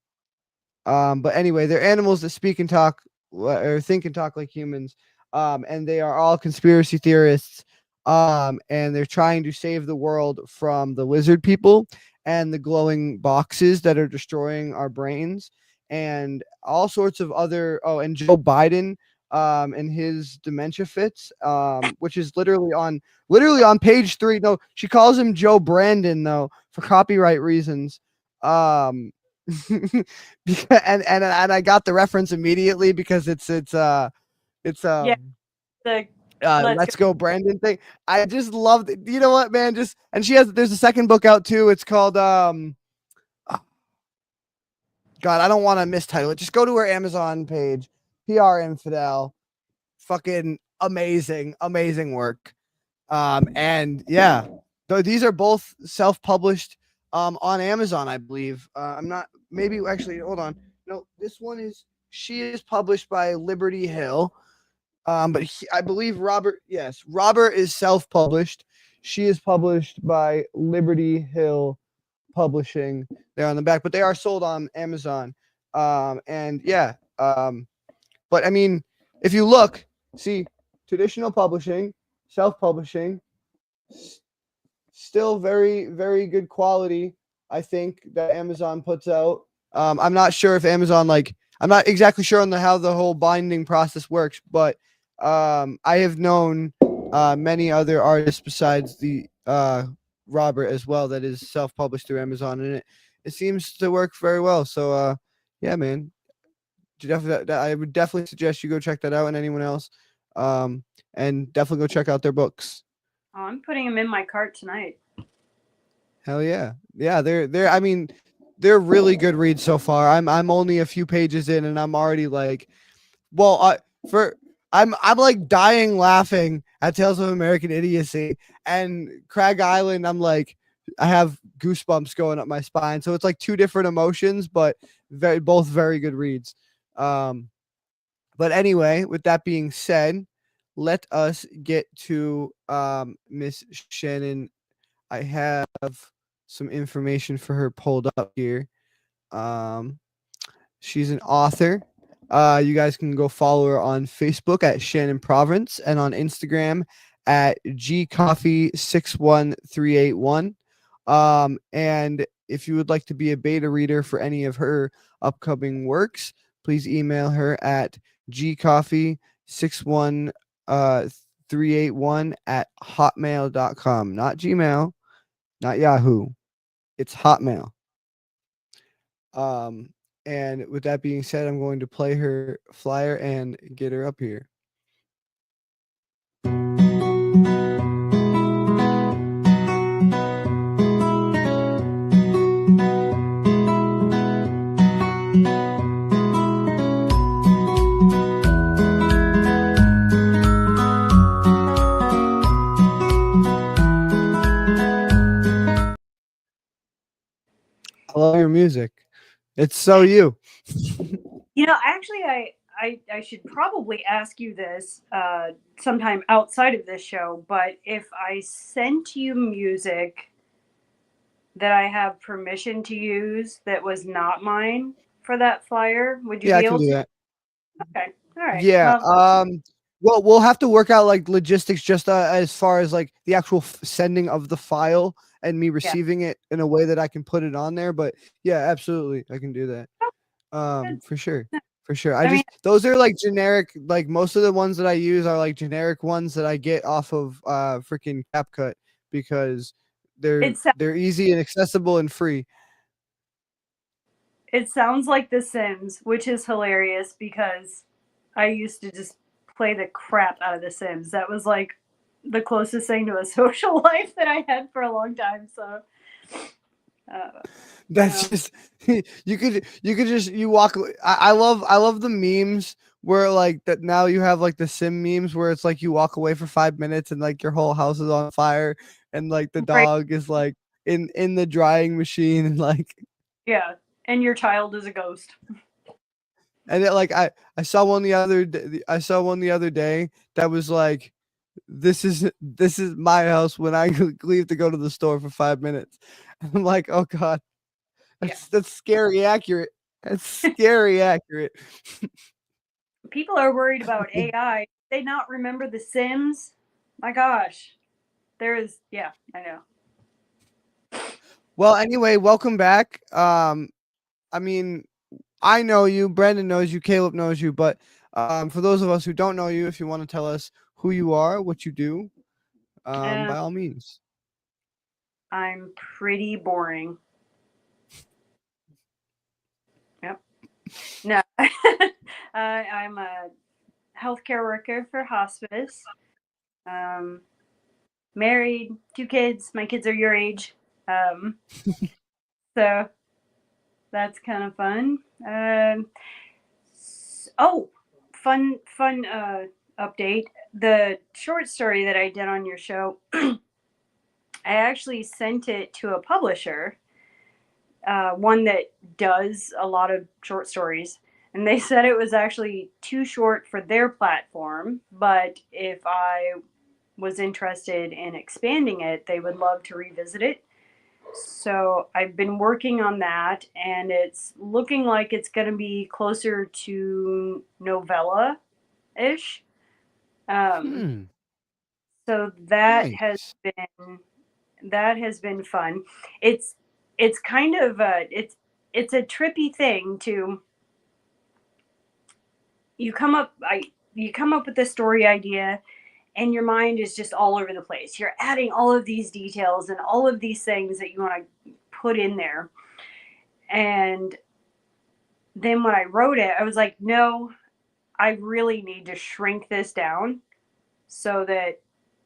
But anyway, they're animals that speak and talk or think and talk like humans. And they are all conspiracy theorists. And they're trying to save the world from the lizard people and the glowing boxes that are destroying our brains and all sorts of other. Oh, and Joe Biden, and his dementia fits, which is literally on page 3. No, she calls him Joe Brandon though for copyright reasons. And I got the reference immediately because it's Yeah, the Let's Go Brandon thing. I just loved it. You know what, man? Just and there's a second book out too. It's called God, I don't want to mistitle it. Just go to her Amazon page. PR Infidel. Fucking amazing work. And yeah, these are both self-published on Amazon, I believe. I'm not, maybe actually, hold on. No, she is published by Liberty Hill. But I believe Robert is self-published. She is published by Liberty Hill Publishing there on the back, but they are sold on Amazon. And yeah, but I mean, if you look, see, traditional publishing, self-publishing, still very good quality. I think that Amazon puts out. I'm not sure if Amazon I'm not exactly sure on how the whole binding process works, but I have known many other artists besides the Robert as well that is self-published through Amazon, and it seems to work very well. So yeah, man, I would definitely suggest you go check that out, and anyone else, and definitely go check out their books. Oh, I'm putting them in my cart tonight. Hell yeah. Yeah, they're I mean, they're really good reads so far. I'm only a few pages in and I'm already like, well, for I'm like dying laughing at Tales of American Idiocy and Crag Island. I'm like, I have goosebumps going up my spine. So it's like two different emotions, but both very good reads. But anyway, with that being said, let us get to Miss Shannon. I have some information for her pulled up here. Um, she's an author. You guys can go follow her on Facebook at Shannon Province and on Instagram at gcoffee61381. And if you would like to be a beta reader for any of her upcoming works, please email her at gcoffee61381 at hotmail.com. Not Gmail, not Yahoo. It's Hotmail. Um, and with that being said, I'm going to play her flyer and get her up here. I love your music. It's so you. You know, actually, I should probably ask you this sometime outside of this show, but if I sent you music that I have permission to use that was not mine for that flyer, would you Yeah, I be can able do to? that. Okay. All right. Yeah. Well, Well, we'll have to work out like logistics just as far as like the actual sending of the file and me yeah. receiving it in a way that I can put it on there. But yeah, absolutely, I can do that. Good. For sure. For sure. I I mean, just those are like generic, like most of the ones that I use are like generic ones that I get off of freaking CapCut because they're it's they're easy and accessible and free. it sounds like The Sims, which is hilarious because I used to just play the crap out of The Sims. That was like the closest thing to a social life that I had for a long time. So, uh, you That's know, just you could just you walk I love the memes where like that now you have like the sim memes where it's like you walk away for 5 minutes and like your whole house is on fire and like the right? dog is like in the drying machine and like Yeah, and your child is a ghost. and it, like I saw one the other I saw one the other day that was like this is my house when I leave to go to the store for 5 minutes. I'm like, oh god, Yeah, that's scary accurate. That's scary accurate. people are worried about AI. They not remember The Sims. My gosh, there is. Yeah, I know. Well, anyway, welcome back. I mean, I know you, Brandon knows you, Caleb knows you, but for those of us who don't know you, if you want to tell us who you are, what you do, Uh, by all means. I'm pretty boring. Yep. No, I'm a healthcare worker for hospice. Um, married, 2 kids. My kids are your age. Um, so that's kind of fun. Oh, fun update. The short story that I did on your show, I actually sent it to a publisher, one that does a lot of short stories. And they said it was actually too short for their platform, but if I was interested in expanding it, they would love to revisit it. So I've been working on that, and it's looking like it's going to be closer to novella ish. Um, Hmm. so Nice. that has been fun. It's it's kind of it's a trippy thing to you come up I you come up with a story idea and your mind is just all over the place. You're adding all of these details and all of these things that you want to put in there. And then when I wrote it, I was like, no, I really need to shrink this down so that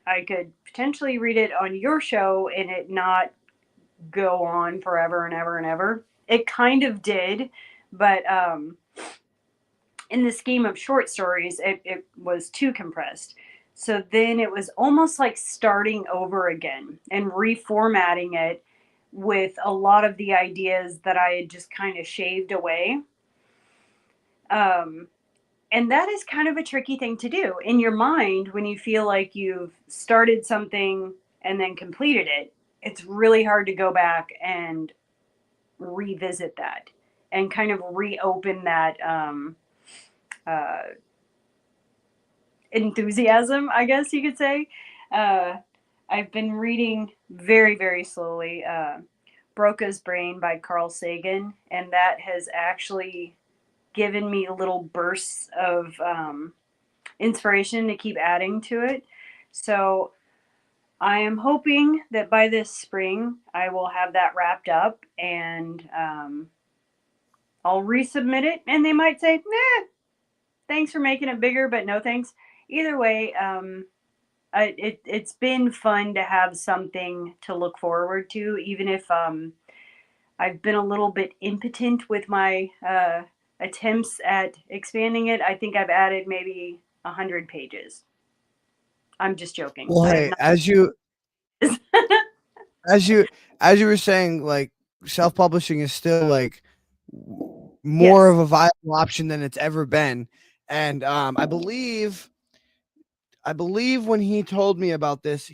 I could potentially read it on your show and it not go on forever and ever and ever. It kind of did, but in the scheme of short stories, it was too compressed. So then it was almost like starting over again and reformatting it with a lot of the ideas that I had just kind of shaved away. Um, and that is kind of a tricky thing to do in your mind when you feel like you've started something and then completed it. It's really hard to go back and revisit that and kind of reopen that uh, enthusiasm, I guess you could say. Uh, I've been reading very, very slowly Broca's Brain by Carl Sagan, and that has actually given me little bursts of inspiration to keep adding to it. So I am hoping that by this spring I will have that wrapped up and I'll resubmit it, and they might say, "Nah, thanks for making it bigger, but no thanks." Either way, it's been fun to have something to look forward to, even if I've been a little bit impotent with my attempts at expanding it. I think I've added maybe 100 pages. I'm just joking. Well, I have hey, not. as you as you were saying, like self-publishing is still like more Yes. of a viable option than it's ever been. And I believe when he told me about this,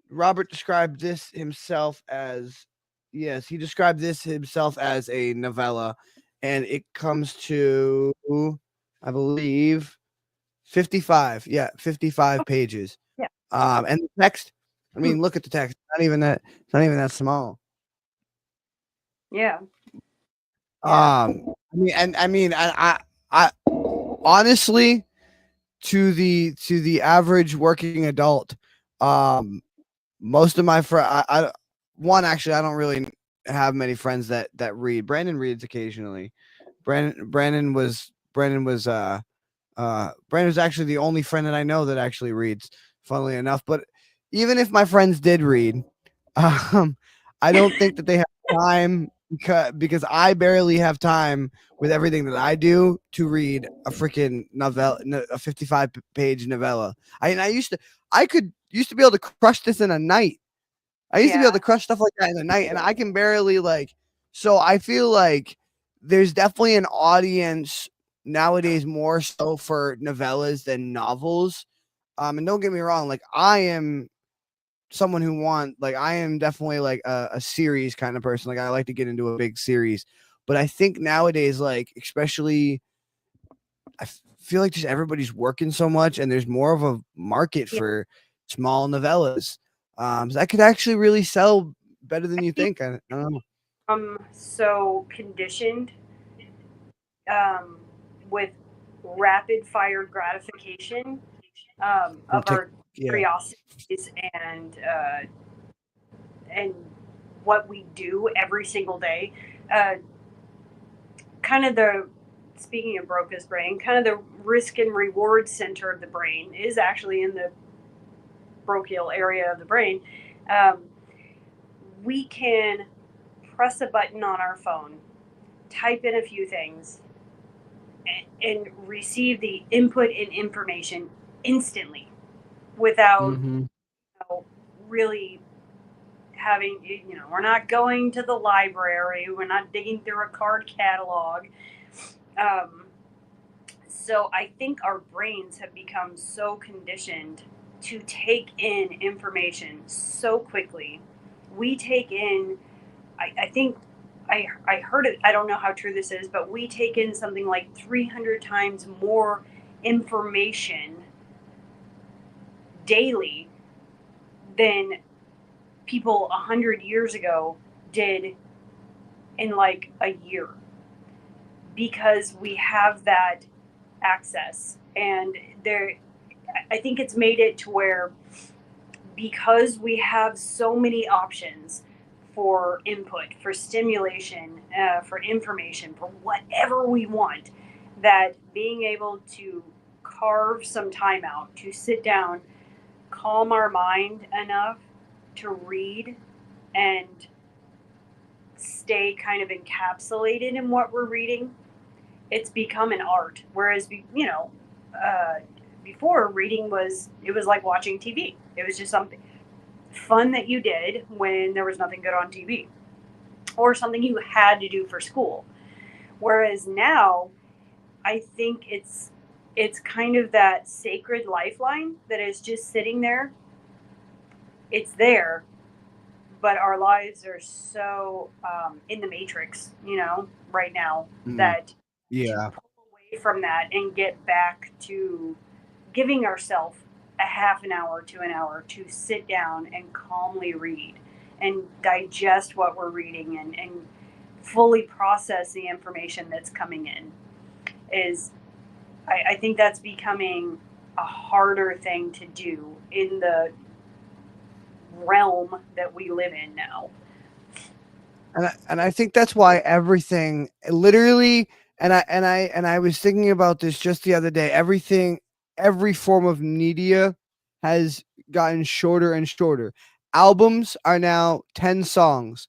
Robert described this himself as, yes, he described this himself as a novella, and it comes to, I believe, 55. Yeah, 55 pages. Yeah. And the text, I Hmm. mean, look at the text. It's not even that small. Yeah. Yeah. I honestly, to the average working adult, um, most of my friends, actually, I don't really have many friends that read. Brandon reads occasionally. Brandon was actually the only friend that I know that actually reads, funnily enough. But even if my friends did read, um, I don't think that they have time, because I barely have time with everything that I do to read a freaking novella, a 55-page novella. I could used to be able to crush this in a night. I used to be able Yeah. to crush stuff like that in a night, and I can barely like. So I feel like there's definitely an audience nowadays more so for novellas than novels. And don't get me wrong, like I am someone I am definitely like a series kind of person. Like I like to get into a big series, but I think nowadays, like especially, feel like just everybody's working so much, and there's more of a market Yeah. for small novellas. So that could actually really sell better than I you think think. I don't know. I'm so conditioned um, with rapid fire gratification From of tick, our yeah, curiosities and what we do every single day. Uh, kind of the Speaking of Broca's brain, kind of the risk and reward center of the brain is actually in the brachial area of the brain. Um, we can press a button on our phone, type in a few things, and receive the input and information instantly without mm-hmm. really having, we're not going to the library, we're not digging through a card catalog. Um, so I think our brains have become so conditioned to take in information so quickly. We take in, I think I heard it, I don't know how true this is, but we take in something like 300 times more information daily than people 100 years ago did in like a year, because we have that access. And there, I think it's made it to where, because we have so many options for input, for stimulation, for information, for whatever we want, that being able to carve some time out to sit down, calm our mind enough to read and stay kind of encapsulated in what we're reading, it's become an art. Whereas, uh, before reading it was like watching TV. It was just something fun that you did when there was nothing good on TV, or something you had to do for school. Whereas now, I think it's kind of that sacred lifeline that is just sitting there. It's there, but our lives are so in the matrix, right now, Mm, that to yeah. pull away from that and get back to giving ourselves a half an hour to an hour to sit down and calmly read and digest what we're reading, and fully process the information that's coming in is, I think that's becoming a harder thing to do in the realm that we live in now. And I think that's why everything literally, and I was thinking about this just the other day. Every form of media has gotten shorter and shorter. Albums are now 10 songs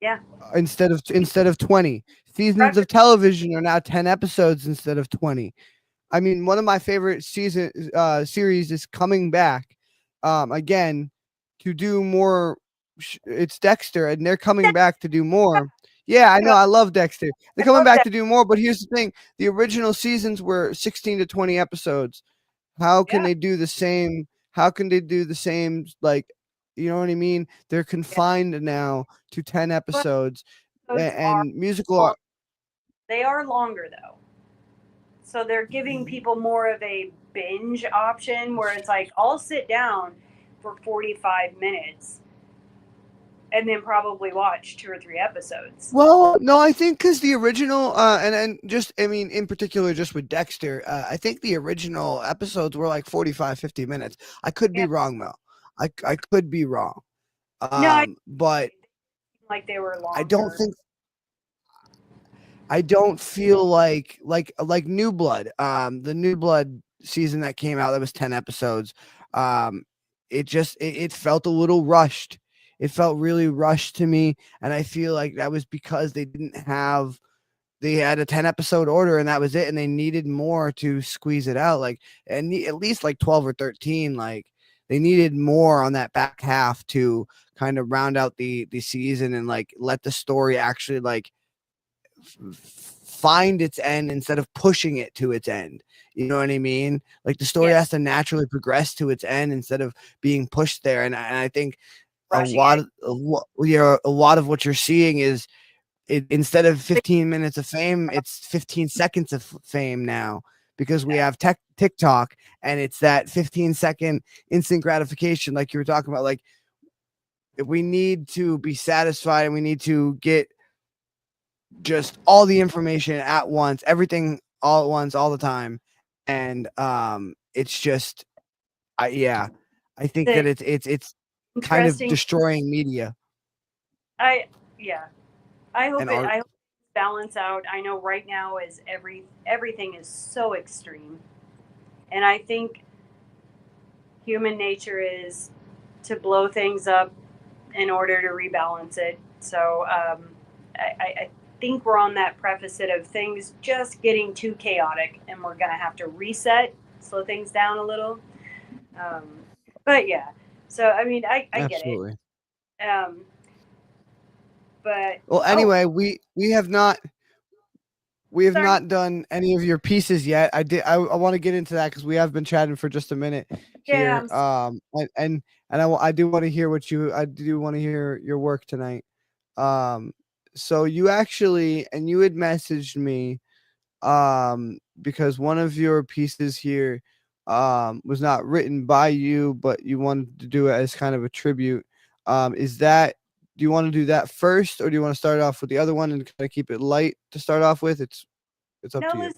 Yeah. instead of 20. Seasons of Record. television are now 10 episodes instead of 20. I mean, one of my favorite series is coming back again to do more. It's Dexter, and they're coming back to do more. Yeah, I know. I love Dexter. They're I coming love back that. to do more, but here's the thing: the original seasons were 16 to 20 episodes. How can Yeah. they do the same? How can they do the same? Like, you know what I mean? They're Yeah. confined now to 10 But episodes, those are and musical long. art. They are longer though. So they're giving people more of a binge option where it's like, I'll sit down for 45 minutes and then probably watch 2 or 3 episodes. Well, no, I think because the original, and just, I mean, in particular, just with Dexter, I think the original episodes were like 45, 50 minutes. I could be Yeah. wrong, though. I could be wrong. No, I But like they were I don't longer. think I don't feel like New Blood. The New Blood season that came out that was 10 episodes. It felt a little rushed. It felt really rushed to me, and I feel like that was because they had a 10 episode order and that was it, and they needed more to squeeze it out, like, and at least like 12 or 13. Like, they needed more on that back half to kind of round out the season and like let the story actually like find its end instead of pushing it to its end. You know what I mean? Like, the story Yeah, has to naturally progress to its end instead of being pushed there. And I think rushing it. a lot of what you're seeing is instead of 15 minutes of fame, it's 15 seconds of fame now, because we Yeah. have TikTok, and it's that 15-second instant gratification, like you were talking about. Like, if we need to be satisfied and we need to get just all the information at once, everything all at once, all the time. And it's just, yeah, I think The that it's kind of interesting, destroying media I yeah, and art. I hope it's balance out. I know right now is everything is so extreme, and I think human nature is to blow things up in order to rebalance it. So I think we're on that preface of things just getting too chaotic, and we're gonna have to reset, slow things down a little. Um, but yeah, so I mean, I get it. Absolutely. Um, but Well, oh, anyway, we have sorry. not done any of your pieces yet. I want to get into that because we have been chatting for just a minute Yeah, here. I do want to hear I do want to hear your work tonight. Um, so you had messaged me because one of your pieces here was not written by you, but you wanted to do it as kind of a tribute. Is that Do you want to do that first, or do you want to start off with the other one and kind of keep it light to start off with? It's up no, to you.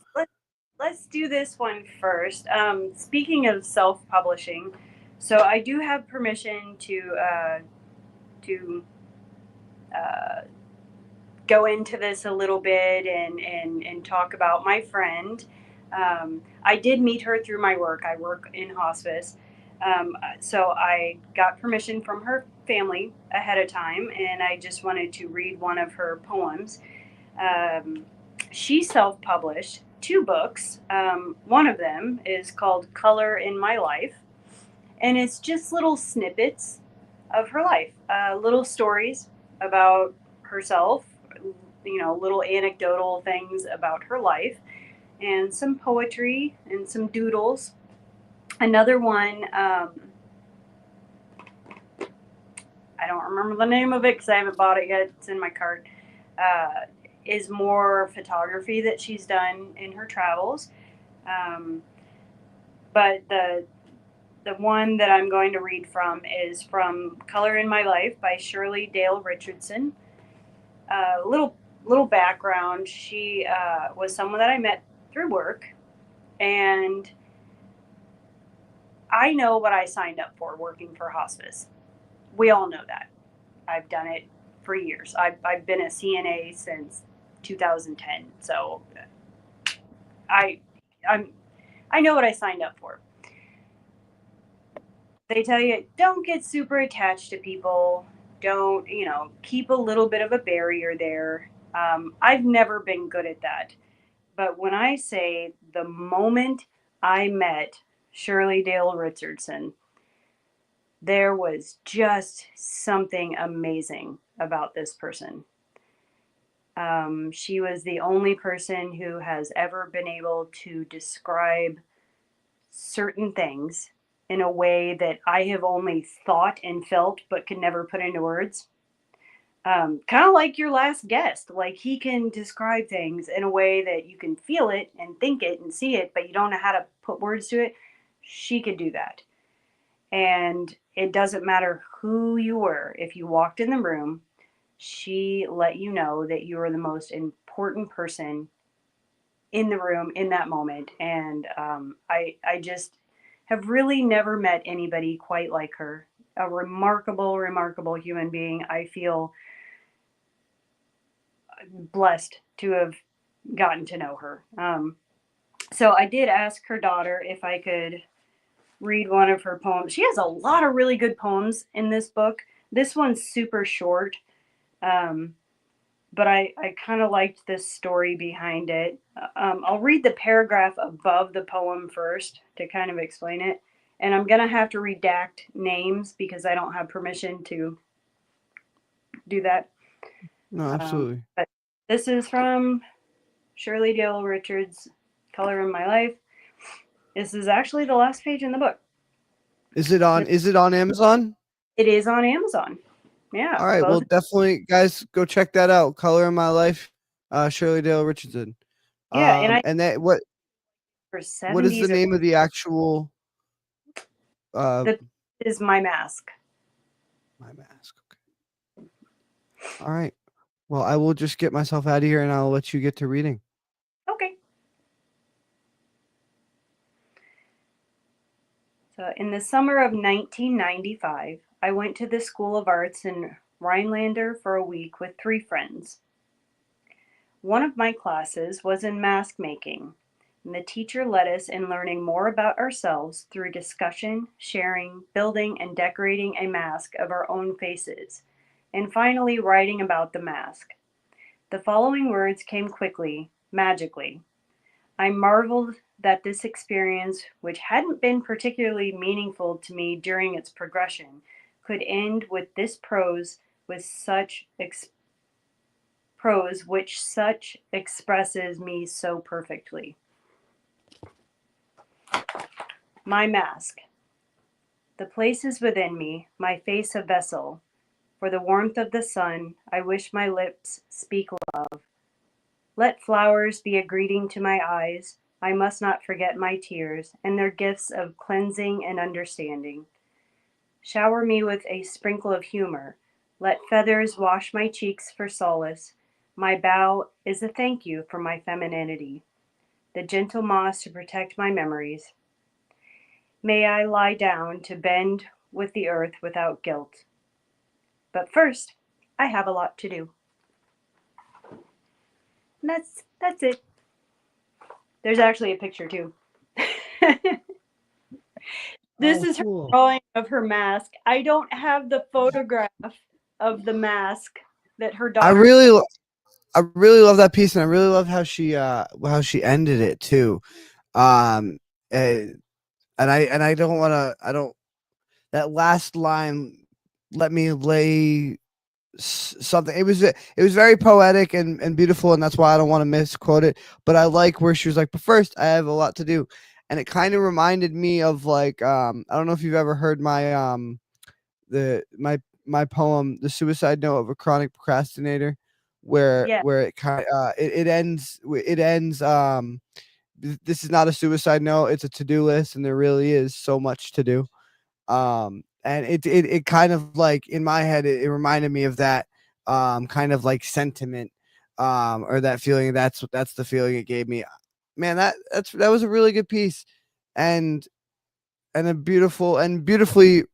let's do this one first. Speaking of self-publishing, so I do have permission to uh, go into this a little bit and talk about my friend. I did meet her through my work. I work in hospice. So I got permission from her family ahead of time, and I just wanted to read one of her poems. Um, she self published two books. One of them is called Color in My Life, and it's just little snippets of her life, little stories about herself, little anecdotal things about her life, and some poetry and some doodles. Another one, I don't remember the name of it because I haven't bought it yet. It's in my cart. Uh, is more photography that she's done in her travels. Um, but the one that I'm going to read from is from Color in My Life by Shirley Dale Richardson. Little background: she was someone that I met through work, and I know what I signed up for working for hospice. We all know that. I've done it for years. I've been a CNA since 2010, so I I'm I know what I signed up for. They tell you don't get super attached to people. Don't keep a little bit of a barrier there. I've never been good at that, but when I say the moment I met Shirley Dale Richardson, there was just something amazing about this person. She was the only person who has ever been able to describe certain things in a way that I have only thought and felt but could never put into words. Kind of like your last guest. Like, he can describe things in a way that you can feel it and think it and see it, but you don't know how to put words to it. She could do that. And it doesn't matter who you were. If you walked in the room, she let you know that you were the most important person in the room in that moment. And I just have really never met anybody quite like her. A remarkable, remarkable human being. I feel blessed to have gotten to know her. So I did ask her daughter if I could read one of her poems. She has a lot of really good poems in this book. This one's super short. Um, but I kind of liked this story behind it. I'll read the paragraph above the poem first to kind of explain it. And I'm going to have to redact names because I don't have permission to do that. No, absolutely. But this is from Shirley Dale Richards' Color in My Life. This is actually the last page in the book. Is it on Amazon? It is on Amazon. Yeah. All right. Well, definitely, guys, go check that out. Color in My Life, Shirley Dale Richardson. Yeah, and I And that what for what is the 70s or name of the actual the is My Mask. My Mask? Okay. All right. Well, I will just get myself out of here and I'll let you get to reading. Okay. So, in the summer of 1995, I went to the School of Arts in Rhinelander for a week with 3 friends. One of my classes was in mask making, and the teacher led us in learning more about ourselves through discussion, sharing, building, and decorating a mask of our own faces, and finally writing about the mask. The following words came quickly, magically. I marveled that this experience, which hadn't been particularly meaningful to me during its progression, could end with this prose which such expresses me so perfectly. My mask. The places within me, my face a vessel. For the warmth of the sun, I wish my lips speak love. Let flowers be a greeting to my eyes. I must not forget my tears and their gifts of cleansing and understanding. Shower me with a sprinkle of humor. Let feathers wash my cheeks for solace. My bow is a thank you for my femininity, the gentle moss to protect my memories. May I lie down to bend with the earth without guilt. But first, I have a lot to do. And that's it. There's actually a picture too. This Oh, is her cool. drawing of her mask. I don't have the photograph of the mask that her I daughter. really love that piece, and I really love how she ended it too. Um, and I don't want to. I don't. That last line, let me lay something. It was very poetic and beautiful, and that's why I don't want to misquote it. But I like where she was like, but first I have a lot to do, and it kind of reminded me of like I don't know if you've ever heard the my poem, The Suicide Note of a Chronic Procrastinator, Yeah. where it kind it ends. This is not a suicide note, it's a to-do list, and there really is so much to do. And it kind of like in my head it reminded me of that kind of like sentiment, or that feeling. That's the feeling it gave me. Man, that was a really good piece, and a beautifully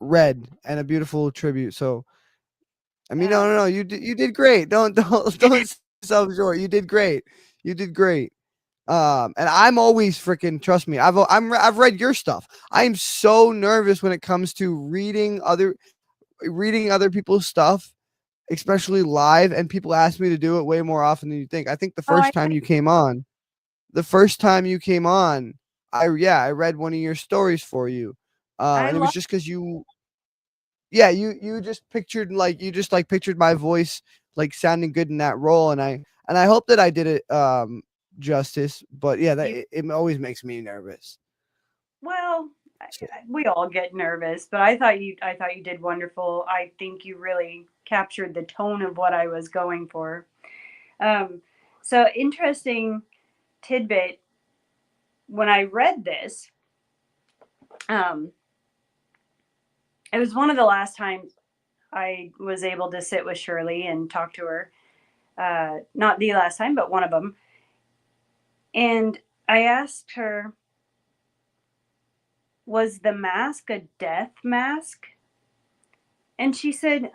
read, and a beautiful tribute. So I mean, no, you did great. Don't sell short. You did great. You did great. And I'm always freaking, trust me. I've read your stuff. I'm so nervous when it comes to reading other people's stuff, especially live. And people ask me to do it way more often than you think. I think Oh, the first time you came on, I read one of your stories for you. I And it was love. just because you just pictured pictured my voice like sounding good in that role, and I hope that I did it justice. But yeah, You. it always makes me nervous. Well, So, we all get nervous, but I thought you did wonderful. I think you really captured the tone of what I was going for. Um, so interesting tidbit. When I read this, um, it was one of the last times I was able to sit with Shirley and talk to her. Not the last time, but one of them. And I asked her, was the mask a death mask? And she said,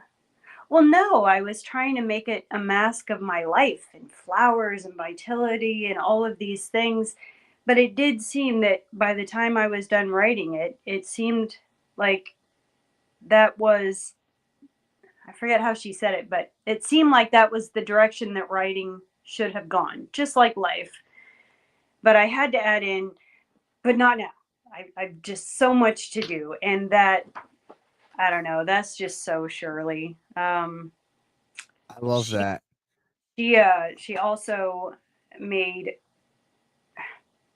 well, no, I was trying to make it a mask of my life and flowers and vitality and all of these things. But it did seem that by the time I was done writing it, it seemed like that was, I forget how she said it, but it seemed like that was the direction that writing should have gone, just like life. But I had to add in, but not now. I've just so much to do. And that, I don't know, that's just so Shirley. I love She that. she also made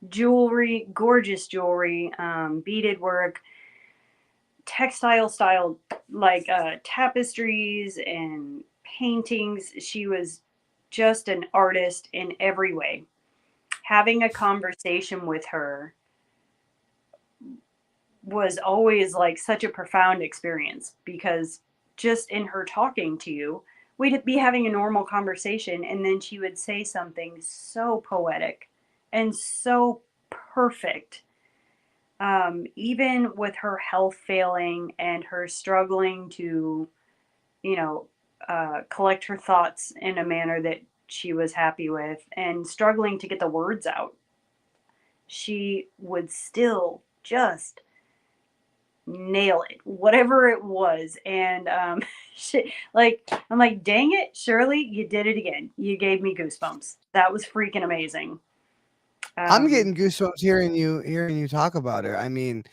jewelry, gorgeous jewelry, beaded work, textile style, like tapestries and paintings. She was just an artist in every way. Having a conversation with her was always like such a profound experience because just in her talking to you, we'd be having a normal conversation and then she would say something so poetic and so perfect. Even with her health failing and her struggling to, you know, collect her thoughts in a manner that she was happy with and struggling to get the words out, she would still just nail it, whatever it was. And like I'm like, dang it, Shirley, you did it again. You gave me goosebumps. That was freaking amazing. I'm Um, getting goosebumps hearing you talk about her. I mean,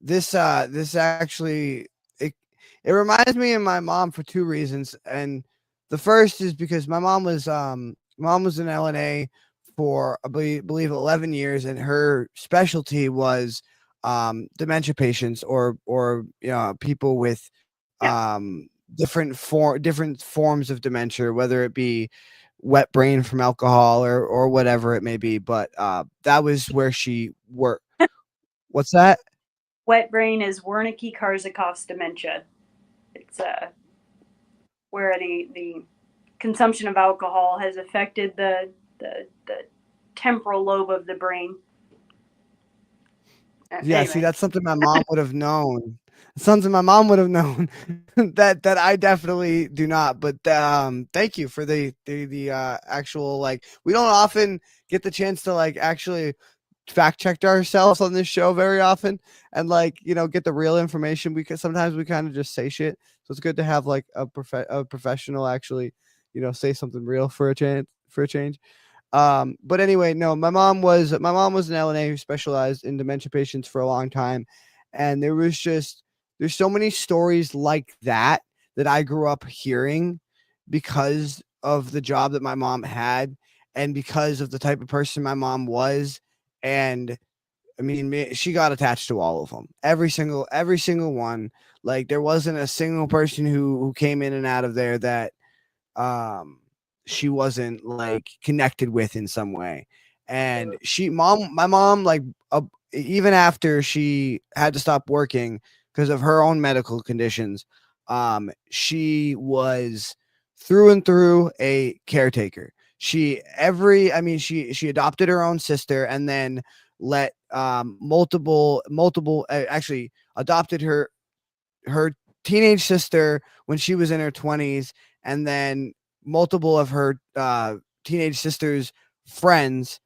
this actually it reminds me of my mom for two reasons. And the first is because my mom was in LNA for I believe 11 years, and her specialty was dementia patients, or people with yeah, different forms of dementia, whether it be wet brain from alcohol or whatever it may be. But that was where she worked. What's that? wet brain is Wernicke-Korsakoff's dementia. It's where the consumption of alcohol has affected the temporal lobe of the brain. Yeah, see, Anyway, that's something my mom would have known. Something my mom would have known that I definitely do not. But thank you for the actual, like, we don't often get the chance to like actually fact checked ourselves on this show very often and like, you know, get the real information, because sometimes we kind of just say shit. So it's good to have like a professional actually, you know, say something real for a change. But anyway, no, my mom was an LNA who specialized in dementia patients for a long time. And there's so many stories like that that I grew up hearing because of the job that my mom had and because of the type of person my mom was. And I mean, she got attached to all of them, every single one. Like there wasn't a single person who came in and out of there that um she wasn't like connected with in some way. And my mom, like even after she had to stop working because of her own medical conditions, she was through and through a caretaker. She adopted her own sister and then let multiple actually adopted her teenage sister when she was in her 20s, and then multiple of her teenage sister's friends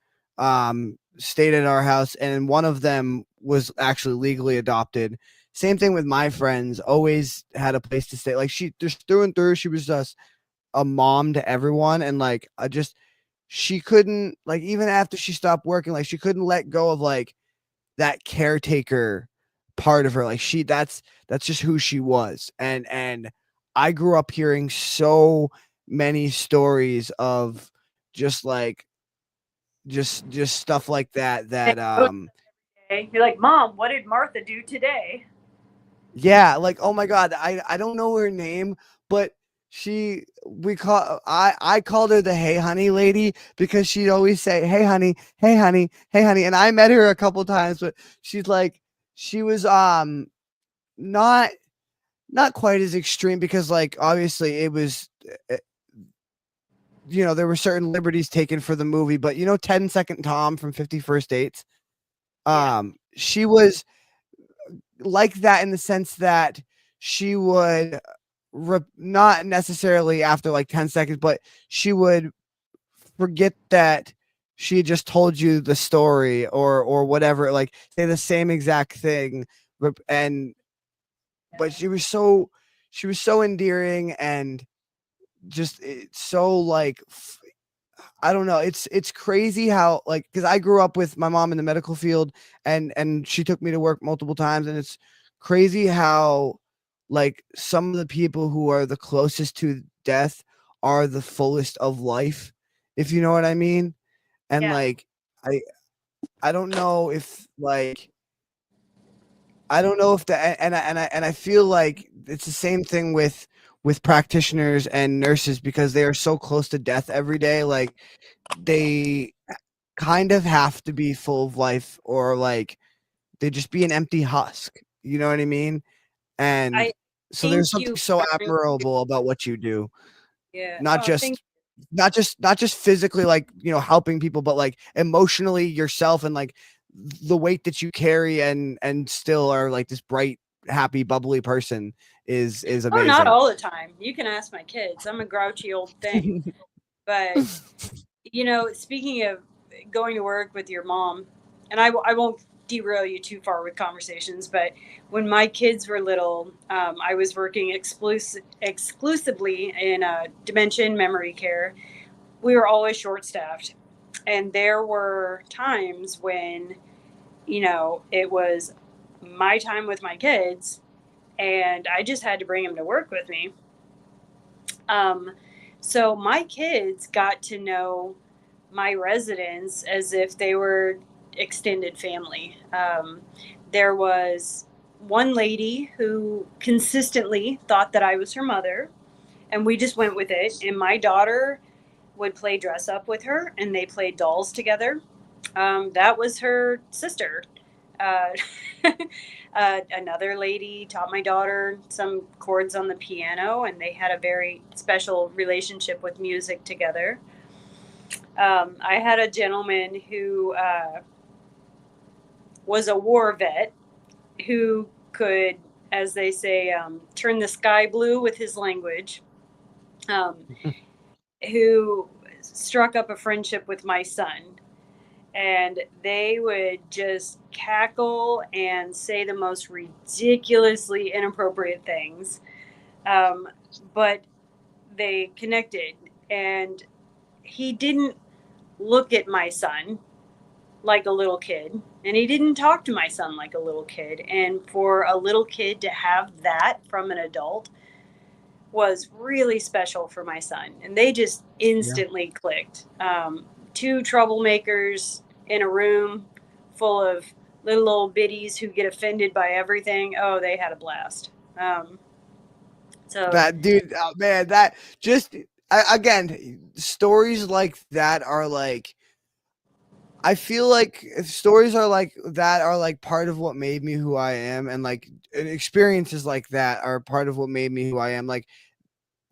stayed at our house, and one of them was actually legally adopted. Same thing with my friends, always had a place to stay. Like she just through and through, she was just a mom to everyone. And like I just she couldn't, like, even after she stopped working, like she couldn't let go of like that caretaker part of her. Like that's just who she was. And I grew up hearing so many stories of just like just stuff like that You're like, Mom, what did Martha do today? yeah, like, oh my god, I don't know her name, but I called her the hey honey lady because she'd always say hey honey, hey honey, hey honey. And I met her a couple times, but she was not not quite as extreme because like obviously it was uh, you know, there were certain liberties taken for the movie. But you know, 10-second Tom from 50 First Dates, Yeah. she was like that in the sense that she would not necessarily after like 10 seconds, but she would forget that she had just told you the story or whatever, like say the same exact thing. And but she was so endearing and just so like I don't know. It's crazy how, like, because I grew up with my mom in the medical field, and she took me to work multiple times, and it's crazy how like some of the people who are the closest to death are the fullest of life, if you know what I mean. And Yeah. like I I don't know if like I don't know if that and I feel like it's the same thing with practitioners and nurses because they are so close to death every day. Like they kind of have to be full of life or like they just be an empty husk. You know what I mean? And I so think there's something you so got really admirable about what you do. yeah. Not Oh, thank not just physically, like, you know, helping people, but like emotionally yourself and like the weight that you carry and still are like this bright, happy, bubbly person is Oh, not amazing. all the time. You can ask my kids. I'm a grouchy old thing. But you know, speaking of going to work with your mom, and I won't derail you too far with conversations, but when my kids were little, I was working exclusively in dementia and memory care. We were always short staffed. And there were times when, you know, it was my time with my kids, and I just had to bring them to work with me. Um, so my kids got to know my residents as if they were extended family. There was one lady who consistently thought that I was her mother, and we just went with it. And my daughter would play dress up with her, and they played dolls together. That was her sister. Uh, another lady taught my daughter some chords on the piano, and they had a very special relationship with music together. I had a gentleman who was a war vet who could, as they say, turn the sky blue with his language, um, who struck up a friendship with my son. and they would just cackle and say the most ridiculously inappropriate things. Um, but they connected, and he didn't look at my son like a little kid, and he didn't talk to my son like a little kid. And for a little kid to have that from an adult was really special for my son, and they just Yeah. instantly clicked. Two troublemakers in a room full of little old biddies who get offended by everything. Oh, they had a blast. So That dude, oh, man, that just again, stories like that are like. I feel like stories are like that are like part of what made me who I am, and like experiences like that are part of what made me who I am. Like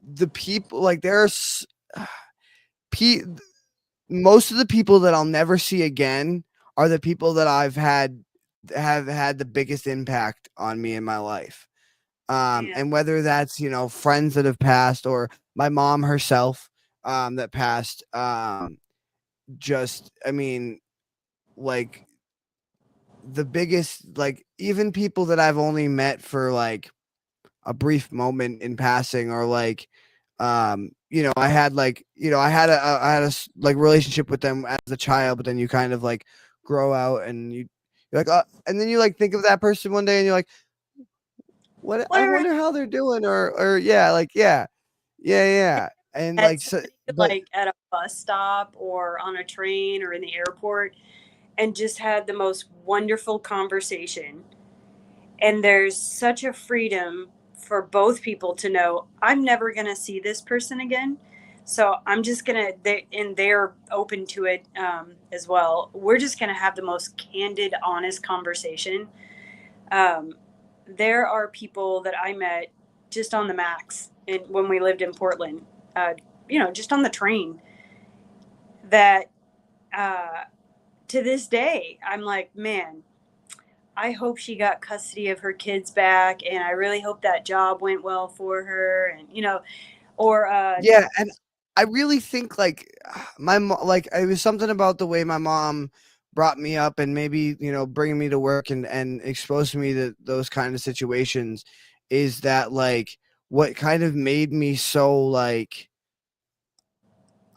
the people, like there's pe- most of the people that I'll never see again are the people that have had the biggest impact on me in my life. yeah, And whether that's, friends that have passed or my mom herself, that passed, just, I mean, like the biggest, like even people that I've only met for like a brief moment in passing, or like, I had like, I had like relationship with them as a child, but then you kind of like grow out and you're like, and then you like think of that person one day and you're like, what, I whatever. wonder how they're doing, or yeah, like, yeah. And At like, so, somebody but like at a bus stop or on a train or in the airport, and just had the most wonderful conversation. And there's such a freedom for both people to know I'm never going to see this person again. So I'm just going to, and they're open to it as well. We're just going to have the most candid, honest conversation. Um, there are people that I met just on the Max when we lived in Portland, just on the train that uh, to this day, I'm like, man, I hope she got custody of her kids back, and I really hope that job went well for her. And or yeah, and I really think like like it was something about the way my mom brought me up, and maybe bringing me to work and exposing me to those kind of situations, is that like what kind of made me so like,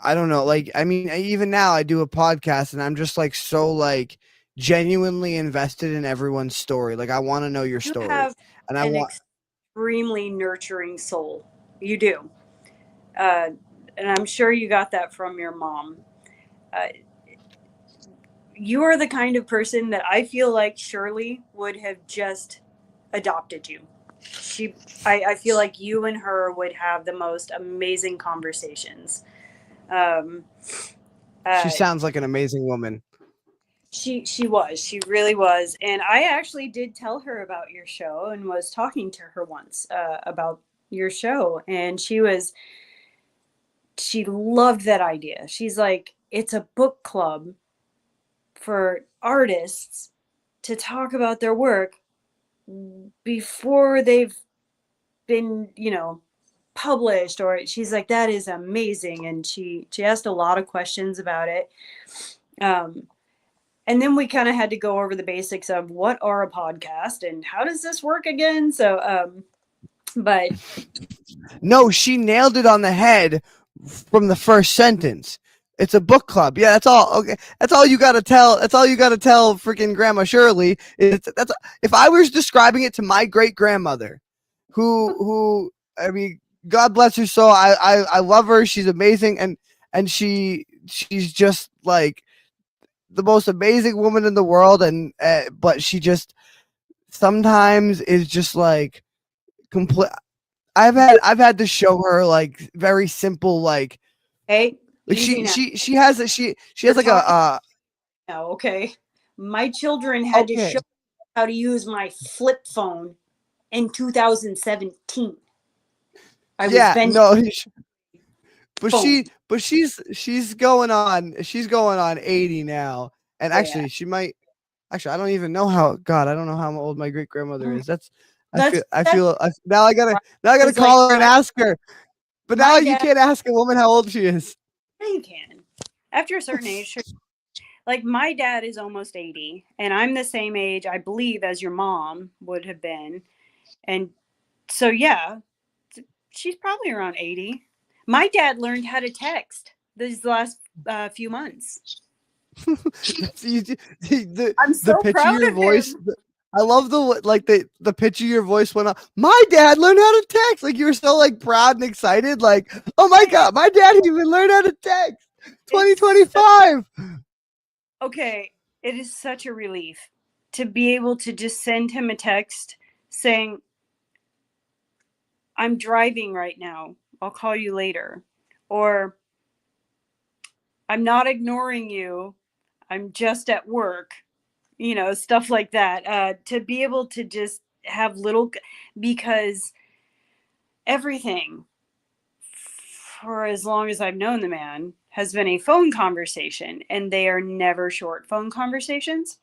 I don't know, like, I mean, even now I do a podcast and I'm just like so like genuinely invested in everyone's story. Like I want to know your you story, have and I an want. extremely nurturing soul. You do, uh, and I'm sure you got that from your mom. Uh, you are the kind of person that I feel like Shirley would have just adopted you. I feel like you and her would have the most amazing conversations. Um, She uh, sounds like an amazing woman. she really was, and I actually did tell her about your show and was talking to her once about your show, and she loved that idea. She's like, it's a book club for artists to talk about their work before they've been published. Or she's like, that is amazing, and she asked a lot of questions about it. And then we kind of had to go over the basics of what are a podcast and how does this work again. So but No, she nailed it on the head from the first sentence. It's a book club. Yeah, that's all. Okay, that's all you got to tell. That's all you got to tell freaking Grandma Shirley. That's if I was describing it to my great grandmother, who I mean, God bless her soul. I love her. She's amazing, and she's just like the most amazing woman in the world. And but she just sometimes is just like complete. I've had to show her like very simple hey, like easy now. she You're has like talking a now, okay? My children had to okay, show me how to use my flip phone in 2017. I was yeah, bench no, but phone. she's going on 80 now, and Yeah. actually she might actually I don't even know how, God, I don't know how old my great grandmother is. That's That's right. now I I gotta was like, call her and ask her, but now my you dad. can't ask a woman how old she is. Yeah, you can. After a certain age, sure. like my dad is almost 80 and I'm the same age, I believe, as your mom would have been. And so, yeah, she's probably around 80. My dad learned how to text these last few months. That's easy. The I'm the so pitch of proud your of voice. him. I love the pitch of your voice went up. My dad learned how to text. Like you were so like proud and excited. Like, oh my god, my dad even learned how to text. It's 2025. okay. It is such a relief to be able to just send him a text saying, I'm driving right now. I'll call you later. Or I'm not ignoring you. I'm just at work. Stuff like that. To be able to just have because everything for as long as I've known the man has been a phone conversation, and they are never short phone conversations.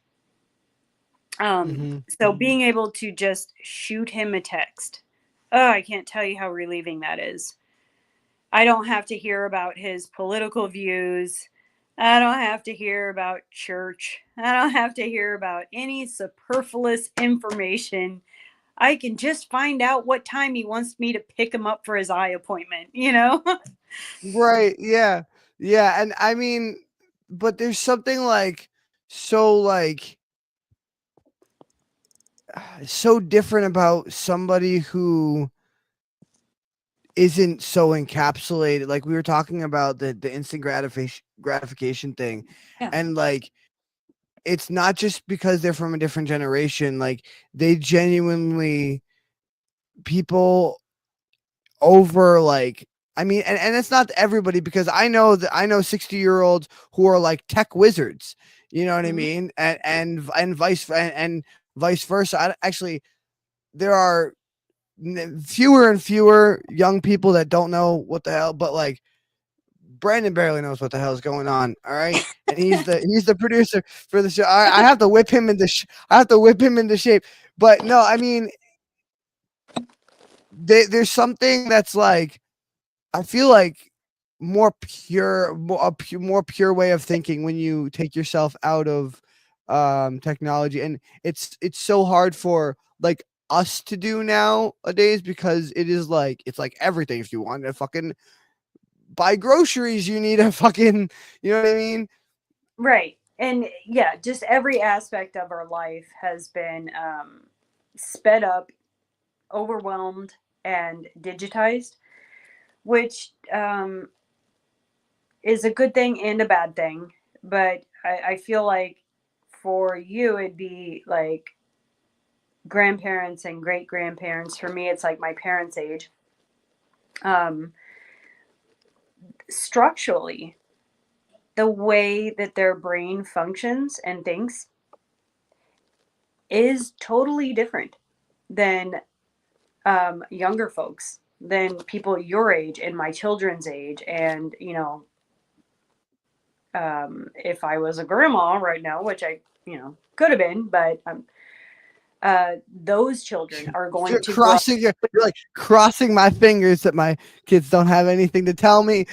So being able to just shoot him a text, oh, I can't tell you how relieving that is. I don't have to hear about his political views. I don't have to hear about church. I don't have to hear about any superfluous information. I can just find out what time he wants me to pick him up for his eye appointment, Right. Yeah. Yeah. And I mean, but there's something like so like so different about somebody who isn't so encapsulated. Like we were talking about the instant gratification thing. Yeah. And like it's not just because they're from a different generation, like they genuinely people over like I mean, and it's not everybody because I know 60-year-olds who are like tech wizards, you know what I mean? And vice versa. Actually, there are fewer and fewer young people that don't know what the hell, but like Brandon barely knows what the hell is going on. All right, and he's the producer for the show. I have to whip him into shape. But no, I mean, there's something that's like I feel like more pure, more pure way of thinking when you take yourself out of technology, and it's so hard for like us to do nowadays because it's like everything. If you want to fucking buy groceries, you need a fucking, you know what I mean? Right. And yeah, just every aspect of our life has been sped up, overwhelmed, and digitized, which is a good thing and a bad thing. But I feel like for you, it'd be like grandparents and great grandparents. For me, it's like my parents' age. Structurally, the way that their brain functions and thinks is totally different than younger folks, than people your age and my children's age. And, if I was a grandma right now, which I, could have been, but those children are going to grow. You're like crossing my fingers that my kids don't have anything to tell me.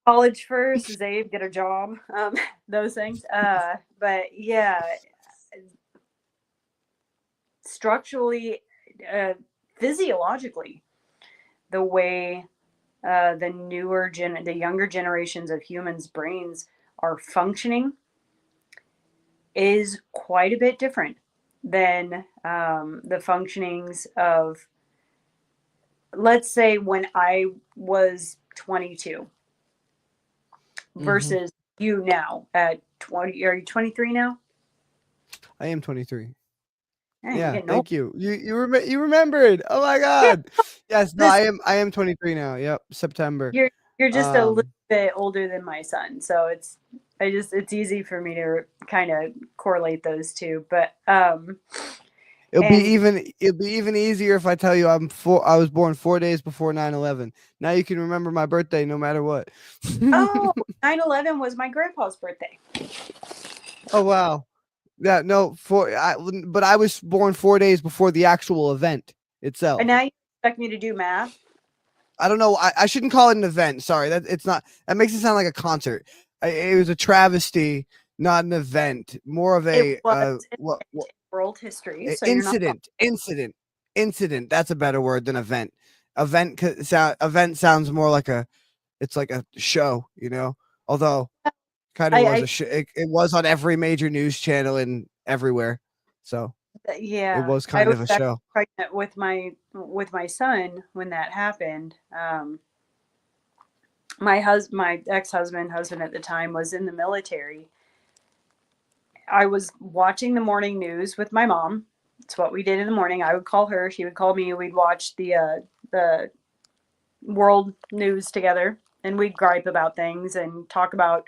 College first, Zabe, get a job, those things. But yeah, structurally, physiologically, the way the younger generations of humans' brains are functioning is quite a bit different than the functionings of, let's say, when I was 22 versus you now at 20. Are you 23 now? I am 23. Dang, Yeah, getting thank old. you. You remembered. Oh my Yeah, god. Yes, no, listen, I am 23 now. Yep, September. you're just a little Um bit older than my son, so it's easy for me to kind of correlate those two. But and it'll be even easier if I tell you I was born 4 days before 9/11. Now you can remember my birthday no matter what. oh, 9/11 was my grandpa's birthday. Oh wow. Yeah, no, but I was born 4 days before the actual event itself. And now you expect me to do math? I don't know. I shouldn't call it an event. Sorry, that makes it sound like a concert. it was a travesty, not an event, more of It a was what world history, so you're not wrong. incident. That's a better word than event. Event sounds more like it's like a show, you know. Although kind of was I a show. It was on every major news channel and everywhere, so it yeah, was I kind was of a actually show. pregnant with my son when that happened. My husband at the time was in the military. I was watching the morning news with my mom. It's what we did in the morning. I would call her, she would call me. We'd watch the world news together, and we'd gripe about things and talk about,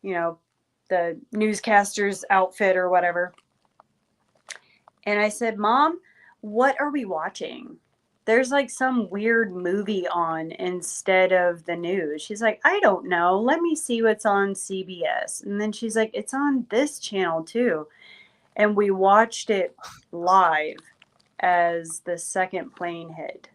you know, the newscaster's outfit or whatever. And I said, "Mom, what are we watching? There's like some weird movie on instead of the news." She's like, "I don't know. Let me see what's on CBS." And then she's like, "It's on this channel too." And we watched it live as the second plane hit.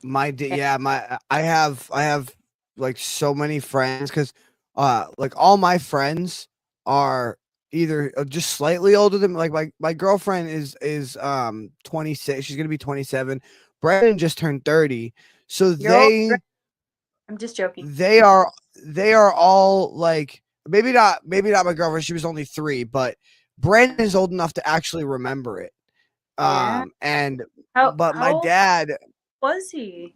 I have like so many friends because like all my friends are either just slightly older than like my girlfriend is 26. She's gonna be 27. Brandon just turned 30. So You're all, I'm just joking. they are they are all like maybe not my girlfriend. She was only 3, but Brandon is old enough to actually remember it. Yeah. And How but my how old dad, was he?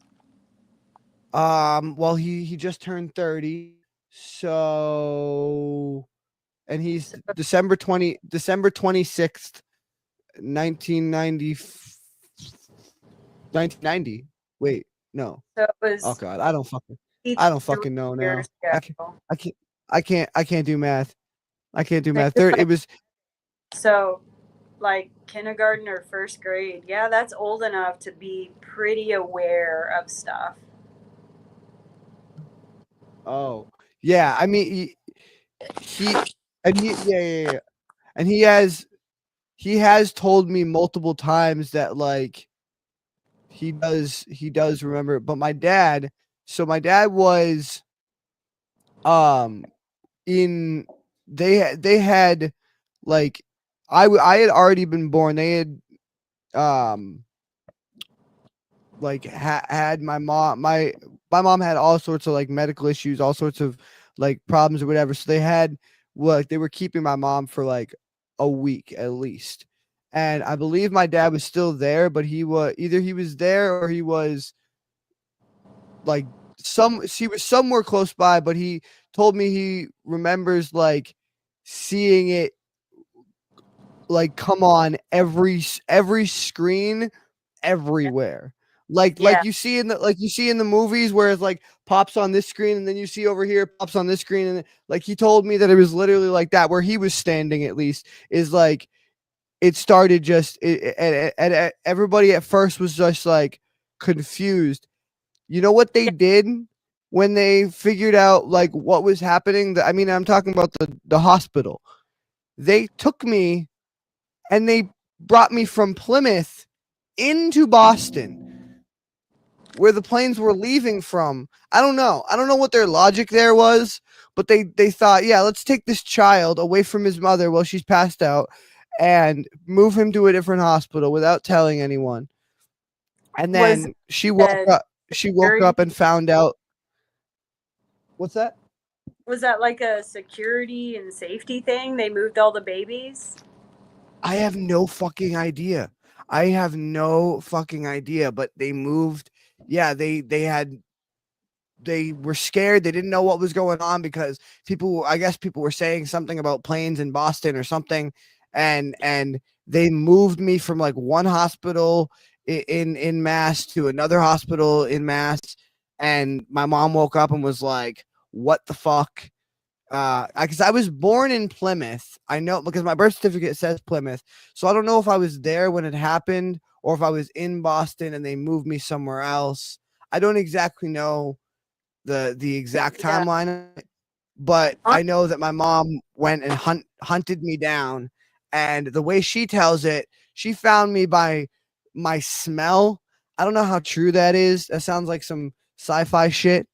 well, he just turned 30, so and he's So, December 26th, 1990 1990. Wait, no. so it Oh was God, I don't 3 fucking know now. years ago. I can't I can't do math. I can't do So math. you're There like, it was. so like kindergarten or first grade. Yeah, that's old enough to be pretty aware of stuff. Oh yeah, I mean he and he yeah, and he has told me multiple times that like he does remember. But my dad was um in they had like I had already been born. They had um like had my mom had all sorts of like medical issues, all sorts of like problems or whatever. So they were keeping my mom for like a week at least. And I believe my dad was still there, but he was there or he was like he was somewhere close by, but he told me he remembers like seeing it like come on every screen everywhere. Like Yeah. you see in the movies where it's like pops on this screen and then you see over here pops on this screen, and like he told me that it was literally like that where he was standing, at least is like it started just and everybody at first was just like confused. You know what they Yeah. did when they figured out like what was happening? I mean, I'm talking about the hospital. They took me and they brought me from Plymouth into Boston, where the planes were leaving from. I don't know. I don't know what their logic there was, but they thought, yeah, let's take this child away from his mother while she's passed out and move him to a different hospital without telling anyone. And Was then she woke that up. She woke security? up and found out. What's that? Was that like a security and safety thing? They moved all the babies? I have no fucking idea. I have no fucking idea. But they moved. Yeah, they were scared. They didn't know what was going on because I guess people were saying something about planes in Boston or something, and they moved me from like one hospital in Mass to another hospital in Mass, and my mom woke up and was like, "What the fuck?" Because I was born in Plymouth. I know because my birth certificate says Plymouth, so I don't know if I was there when it happened or if I was in Boston and they moved me somewhere else. I don't exactly know the exact Yeah. timeline, but I know that my mom went and hunted me down, and the way she tells it, she found me by my smell. I don't know how true that is. That sounds like some sci-fi shit,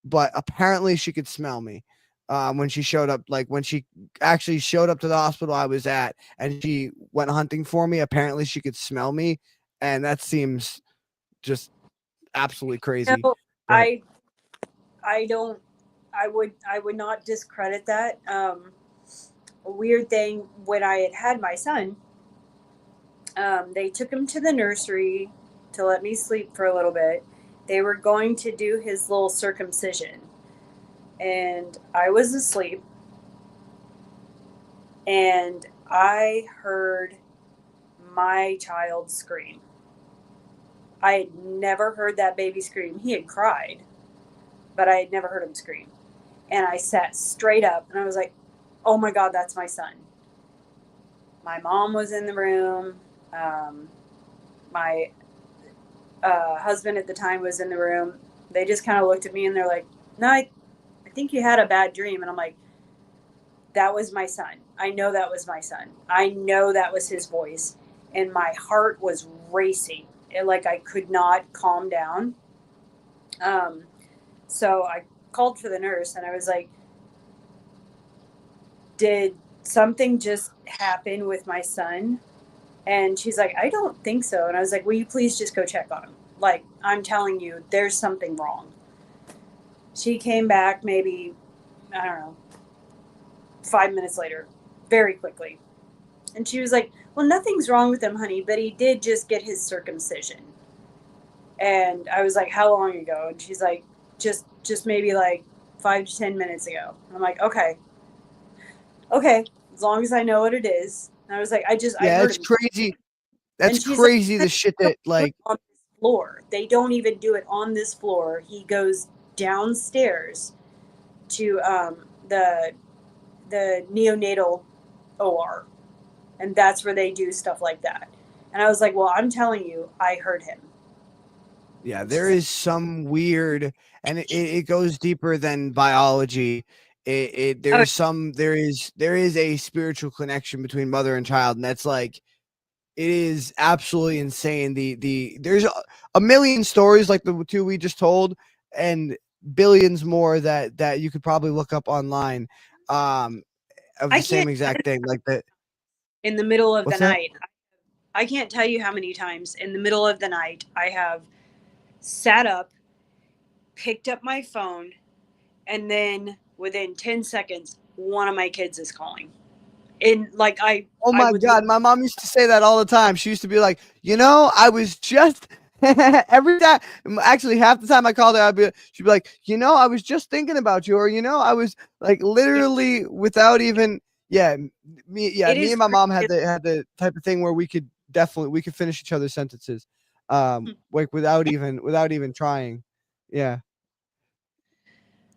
but apparently she could smell me. when she showed up, like when she actually showed up to the hospital I was at, and she went hunting for me. Apparently, she could smell me, and that seems just absolutely crazy. No, But I don't. I would not discredit that. A weird thing when I had my son, they took him to the nursery to let me sleep for a little bit. They were going to do his little circumcision, and I was asleep, and I heard my child scream. I had never heard that baby scream. He had cried, but I had never heard him scream. And I sat straight up and I was like, oh my God, that's my son. My mom was in the room. My husband at the time was in the room. They just kind of looked at me and they're like, no, I think you had a bad dream. And I'm like, that was my son. I know that was my son. I know that was his voice. And my heart was racing. Like I could not calm down. So I called for the nurse and I was like, did something just happen with my son? And she's like, I don't think so. And I was like, will you please just go check on him? Like, I'm telling you, there's something wrong. She came back maybe, I don't know, 5 minutes later, very quickly. And she was like, well, nothing's wrong with him, honey, but he did just get his circumcision. And I was like, how long ago? And she's like, just maybe like 5 to 10 minutes ago. And I'm like, okay, as long as I know what it is. And I was like, I heard it's him. crazy. That's And she's crazy. like, The shit that like on this floor. They don't even do it on this floor. He goes downstairs to the neonatal OR, and that's where they do stuff like that. And I was like, well, I'm telling you, I heard him. yeah, there is some weird, and it goes deeper than biology. There is a spiritual connection between mother and child, and that's like it is absolutely insane. There's a million stories like the two we just told, and billions more that you could probably look up online, of I the same can't exact thing. Like that. in the middle of the What's that? night. I can't tell you how many times in the middle of the night I have sat up, picked up my phone, and then within 10 seconds, one of my kids is calling. And like Oh I my would God, my mom used to say that all the time. She used to be like, I was just every time. Actually, half the time I called her, she'd be like, I was just thinking about you, or I was like literally without even, me it and is my mom crazy. had the type of thing where we could finish each other's sentences, like without even trying. Yeah,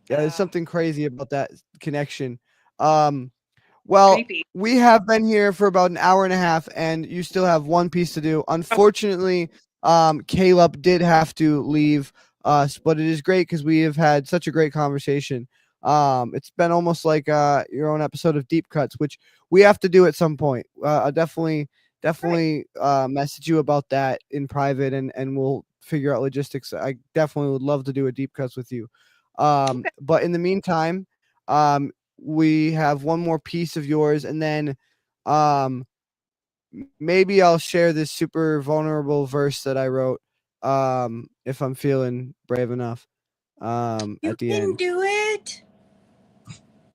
there's something crazy about that connection. Well, Creepy. we have been here for about an hour and a half, and you still have one piece to do. Unfortunately, Caleb did have to leave us, but it is great because we have had such a great conversation. It's been almost like your own episode of Deep Cuts, which we have to do at some point. I'll definitely message you about that in private, and we'll figure out logistics. I definitely would love to do a Deep Cuts with you. But in the meantime, we have one more piece of yours, and then maybe I'll share this super vulnerable verse that I wrote, if I'm feeling brave enough, You at the can end. do it.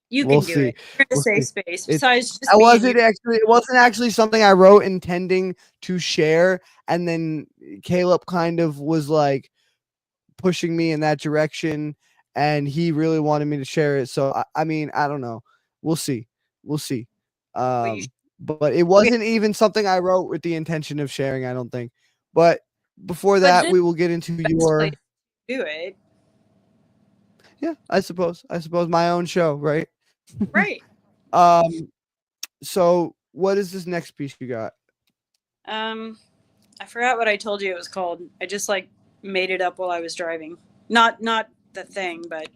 You We'll can do see. it. You're in a We'll safe see. space. It Besides just I me and you. it wasn't actually something I wrote intending to share, and then Caleb kind of was like pushing me in that direction, and he really wanted me to share it. So I mean, I don't know. We'll see. We'll see. Well, you But it okay. wasn't even something I wrote with the intention of sharing, I don't think. But before But that, this we will get into is the best place your to do it. I suppose my own show, right? Right. Um so what is this next piece you got? I forgot what I told you it was called. I just like made it up while I was driving. Not the thing, but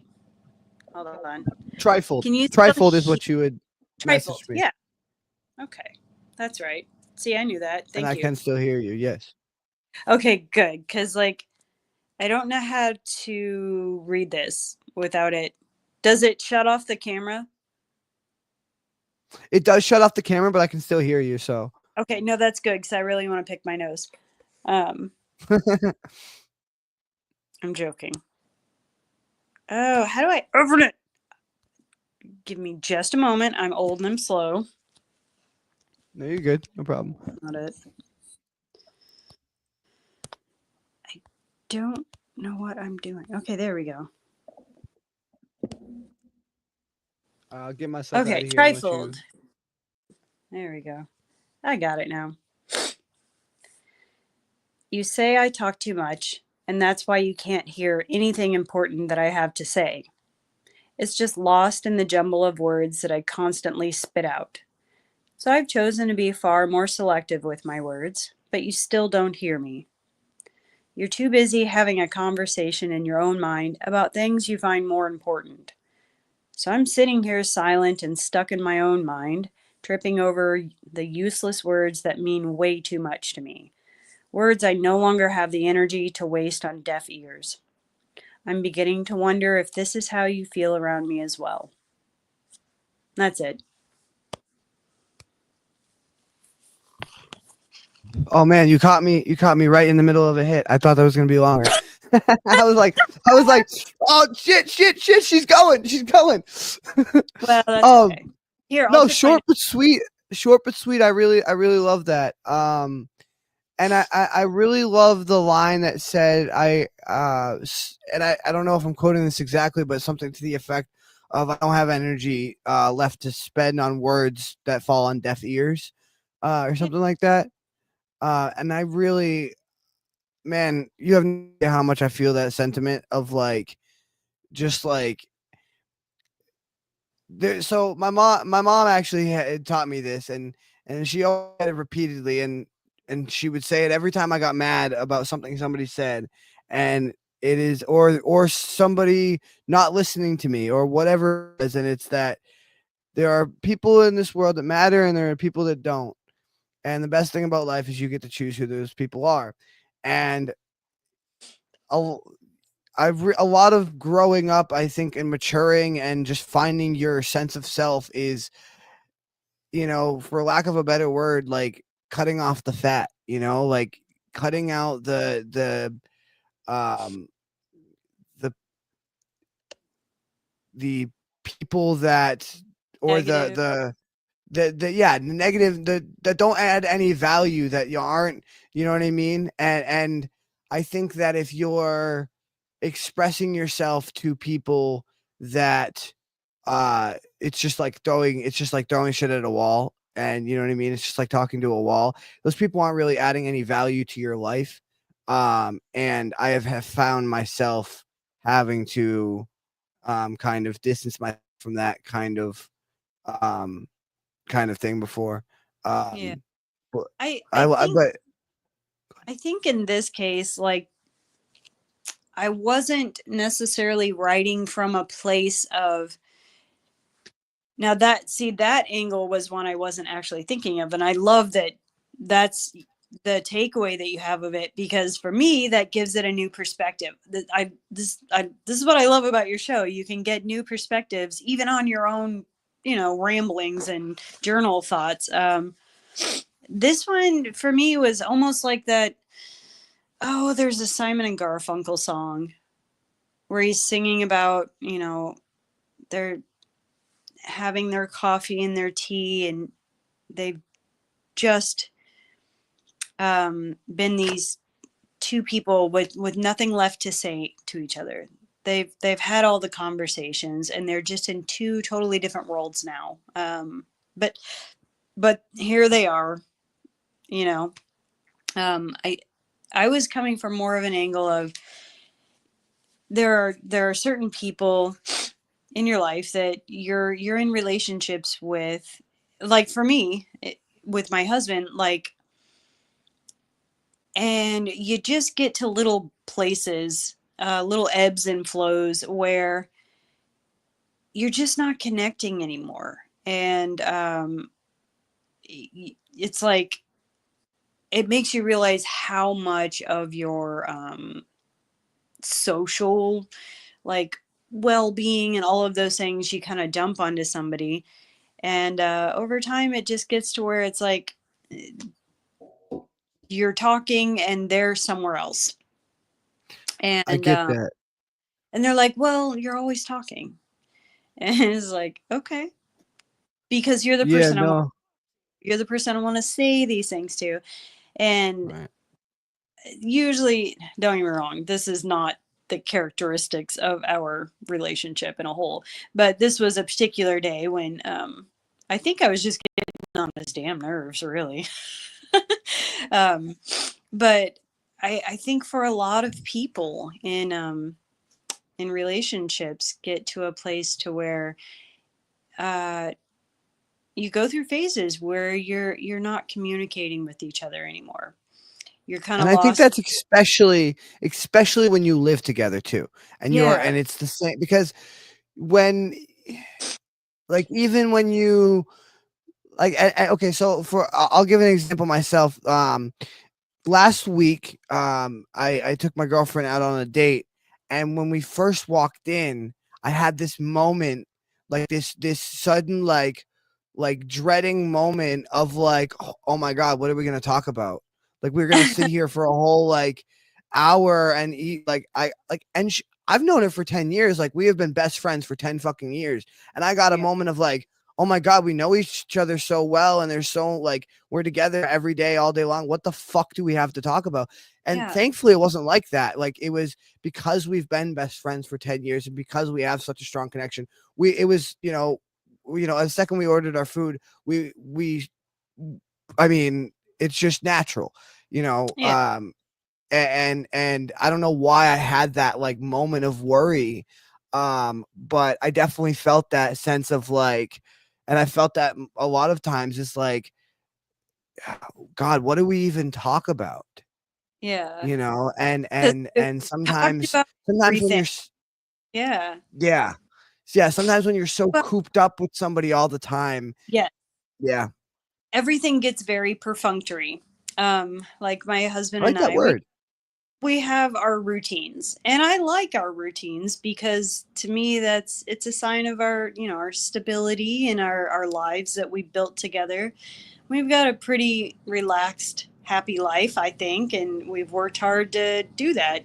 hold on. Trifold. Can you still Trifold is what you had trifold? messaged me, Yeah. Okay. That's right. See, I knew that. and Thank I you. can still hear you. Yes. Okay, good. Because like I don't know how to read this without it Does it shut off the camera? It does shut off the camera, but I can still hear you. So Okay, no, that's good because I really want to pick my nose. I'm joking. Oh, how do I open it? Give me just a moment. I'm old and I'm slow. no, you're good. No problem. Not it. I don't know what I'm doing. Okay, there we go. I'll get myself out Okay, of here. And let you... trifold. There we go. I got it now. You say I talk too much, and that's why you can't hear anything important that I have to say. It's just lost in the jumble of words that I constantly spit out. So I've chosen to be far more selective with my words, but you still don't hear me. You're too busy having a conversation in your own mind about things you find more important. So I'm sitting here silent and stuck in my own mind, tripping over the useless words that mean way too much to me. Words I no longer have the energy to waste on deaf ears. I'm beginning to wonder if this is how you feel around me as well. That's it. Oh man, you caught me. You caught me right in the middle of a hit. I thought that was gonna be longer. I was like, oh shit. She's going. Well, that's okay. Here, no, short but sweet. Short but sweet. I really love that. And I really love the line that said I don't know if I'm quoting this exactly, but something to the effect of I don't have energy left to spend on words that fall on deaf ears, or something like that. And I really, man, you have no idea how much I feel that sentiment of like, just like there. So my mom actually had taught me this, and she always said it repeatedly, and she would say it every time I got mad about something somebody said, and it is or somebody not listening to me or whatever it is, and it's that there are people in this world that matter and there are people that don't. And the best thing about life is you get to choose who those people are. And a lot of growing up, I think, and maturing and just finding your sense of self is, for lack of a better word, like cutting off the fat, like cutting out um the people that, or negative. the negative, that don't add any value, that you aren't, you know what I mean? And I think that if you're expressing yourself to people that it's just like throwing shit at a wall, and you know what I mean, it's just like talking to a wall. Those people aren't really adding any value to your life. And I have found myself having to kind of distance myself from that um kind of thing before. Yeah. But I think in this case, like, I wasn't necessarily writing from a place of, now that angle was one I wasn't actually thinking of, and I love that that's the takeaway that you have of it, because for me that gives it a new perspective. This is what I love about your show. You can get new perspectives even on your own, ramblings and journal thoughts. This one for me was almost like that. Oh, there's a Simon and Garfunkel song where he's singing about, they're having their coffee and their tea, and they've just been these two people with nothing left to say to each other. They've had all the conversations, and they're just in two totally different worlds now. But here they are, you know. I was coming from more of an angle of, there are certain people in your life that you're in relationships with, like for me, with my husband, like, and you just get to little places, little ebbs and flows where you're just not connecting anymore. And it's like, it makes you realize how much of your social, like, well-being and all of those things you kind of dump onto somebody. And over time, it just gets to where it's like you're talking and they're somewhere else. I And get that. and they're like, well, you're always talking. And it's like, okay, because you're the Yeah, person no. you're the person I want to say these things to. And Right. usually, don't get me wrong, this is not the characteristics of our relationship in a whole, but this was a particular day when I think I was just getting on his damn nerves, really. um, but I think for a lot of people in relationships get to a place to where uh, you go through phases where you're not communicating with each other anymore. You're kind And of I think lost. that's especially when you live together too. Yeah, And it's the same because when like even when you like okay, so for I'll give an example myself. Last week, I took my girlfriend out on a date, and when we first walked in, I had this moment, like this sudden like dreading moment of like, oh my god, what are we gonna talk about? Like we're gonna sit here for a whole like hour and eat like I like and I've known her for 10 years, like we have been best friends for 10 fucking years, and I got a yeah, moment of like, oh my god, we know each other so well, and they're so like we're together every day, all day long. What the fuck do we have to talk about? And yeah, thankfully, it wasn't like that. Like it was because we've been best friends for 10 years, and because we have such a strong connection. It was the second we ordered our food, we, I mean, it's just natural, you know. yeah, And I don't know why I had that like moment of worry, but I definitely felt that sense of like, and I felt that a lot of times it's like, God, what do we even talk about? yeah. You know, and Because and we've and talked sometimes about sometimes when everything. you're Yeah. yeah. Yeah, sometimes when you're so Well, cooped up with somebody all the time, yeah. yeah. Everything gets very perfunctory. Like my husband I like and that I, we word. we have our routines, and I like our routines because to me it's a sign of our stability in our lives that we built together. We've got a pretty relaxed, happy life, I think, and we've worked hard to do that.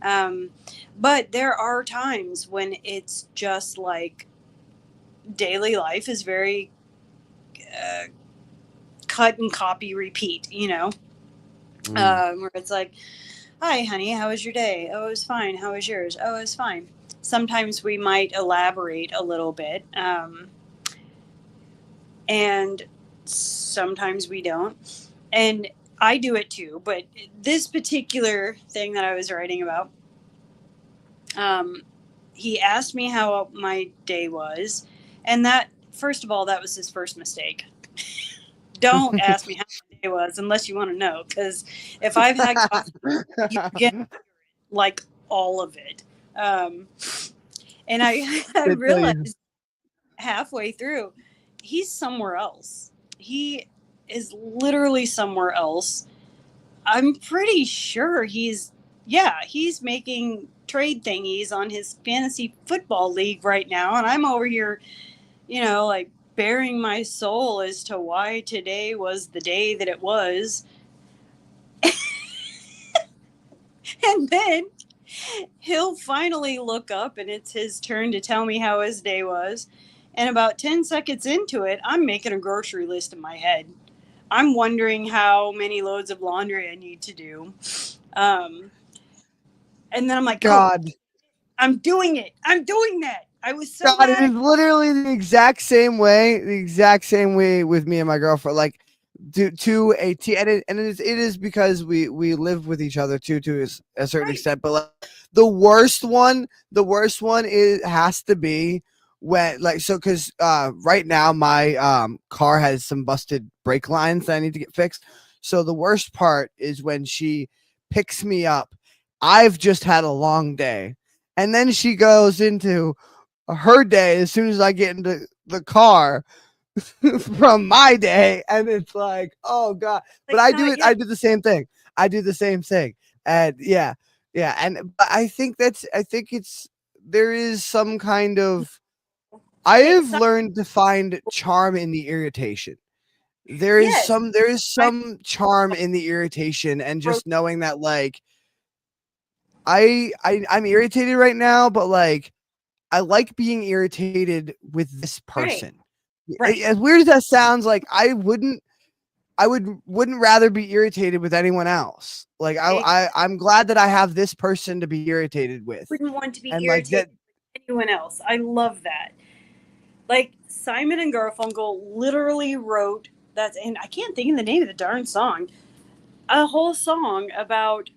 Um, but there are times when it's just like daily life is very uh, cut and copy repeat. Mm. Where it's like, hi, honey, how was your day? Oh, it was fine. How was yours? Oh, it was fine. Sometimes we might elaborate a little bit, and sometimes we don't. And I do it too, but this particular thing that I was writing about, um, he asked me how my day was, and that, first of all, that was his first mistake. Don't ask me how my day was unless you want to know, because if I've had coffee, you get like all of it. Um, and I Good to you. realized halfway through, he's somewhere else. He is literally somewhere else. I'm pretty sure he's making trade thingies on his fantasy football league right now, and I'm over here, like bearing my soul as to why today was the day that it was. And then he'll finally look up and it's his turn to tell me how his day was. And about 10 seconds into it, I'm making a grocery list in my head. I'm wondering how many loads of laundry I need to do. Um, and then I'm like, oh, God. I'm doing it. I'm doing that. I was so God, it mad is at. literally the exact same way with me and my girlfriend. Like to a T, and it is because we live with each other too to a certain Right. extent. But like the worst one is has to be when like so because right now my car has some busted brake lines that I need to get fixed. So the worst part is when she picks me up. I've just had a long day, and then she goes into her day as soon as I get into the car from my day, and it's like, oh god. But Like, not I yet. do the same thing. I do the same thing. And yeah, and but I think it's there is some kind of I Hey, have learned to find charm in the irritation. There is yes, some charm in the irritation and just knowing that like I'm irritated right now, but like I like being irritated with this person. right. As weird as that sounds, like wouldn't rather be irritated with anyone else. Like I'm glad that I have this person to be irritated with. Wouldn't want to be And like irritated that with anyone else. I love that. Like Simon and Garfunkel literally wrote that, and I can't think of the name of the darn song. A whole song about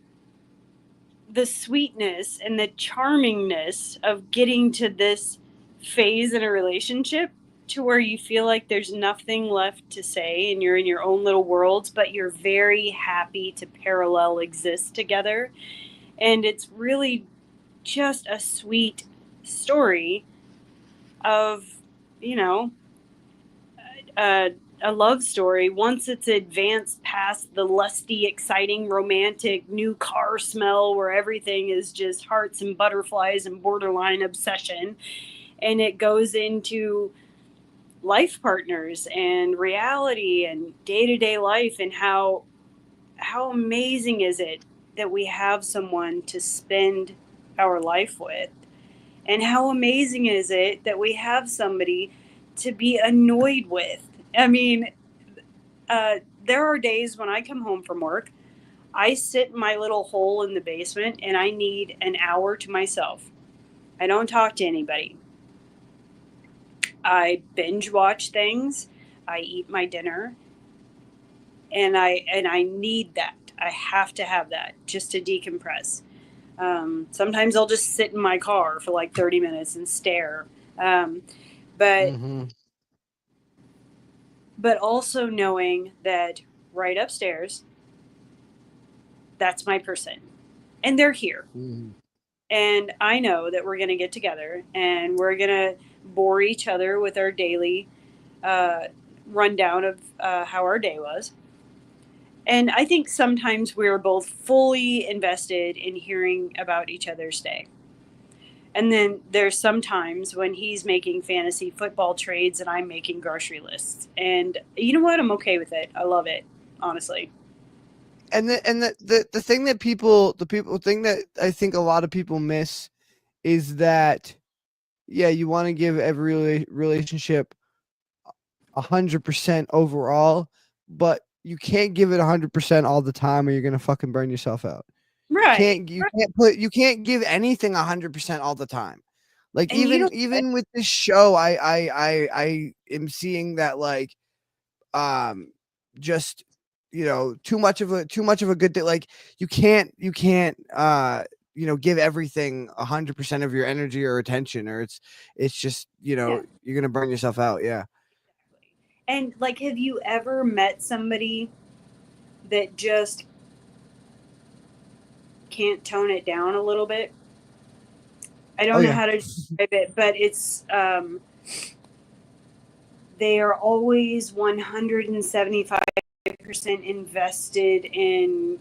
the sweetness and the charmingness of getting to this phase in a relationship to where you feel like there's nothing left to say and you're in your own little worlds, but you're very happy to parallel exist together. And it's really just a sweet story of, you know, a love story once it's advanced past the lusty, exciting, romantic new car smell where everything is just hearts and butterflies and borderline obsession, and it goes into life partners and reality and day-to-day life, and how amazing is it that we have someone to spend our life with, and how amazing is it that we have somebody to be annoyed with. I mean, there are days when I come home from work, I sit in my little hole in the basement and I need an hour to myself. I don't talk to anybody. I binge watch things. I eat my dinner, and I need that. I have to have that just to decompress. Sometimes I'll just sit in my car for like 30 minutes and stare. But mm-hmm. but also knowing that right upstairs, that's my person, and they're here. Mm-hmm. And I know that we're going to get together and we're going to bore each other with our daily uh, rundown of how our day was. And I think sometimes we're both fully invested in hearing about each other's day. And then there's sometimes when he's making fantasy football trades and I'm making grocery lists. And you know what? I'm okay with it. I love it, honestly. And the thing that the thing that I think a lot of people miss is that yeah, you want to give every relationship 100% overall, but you can't give it 100% all the time, or you're gonna fucking burn yourself out. Right. You can't give anything 100% all the time. Like And you don't, even with this show, I am seeing that like just too much of a good day. Like you can't give everything 100% of your energy or attention, or it's just yeah. you're gonna burn yourself out. Yeah. And like, have you ever met somebody that just can't tone it down a little bit? I Oh don't know yeah. how to describe it, but it's they are always 175% invested in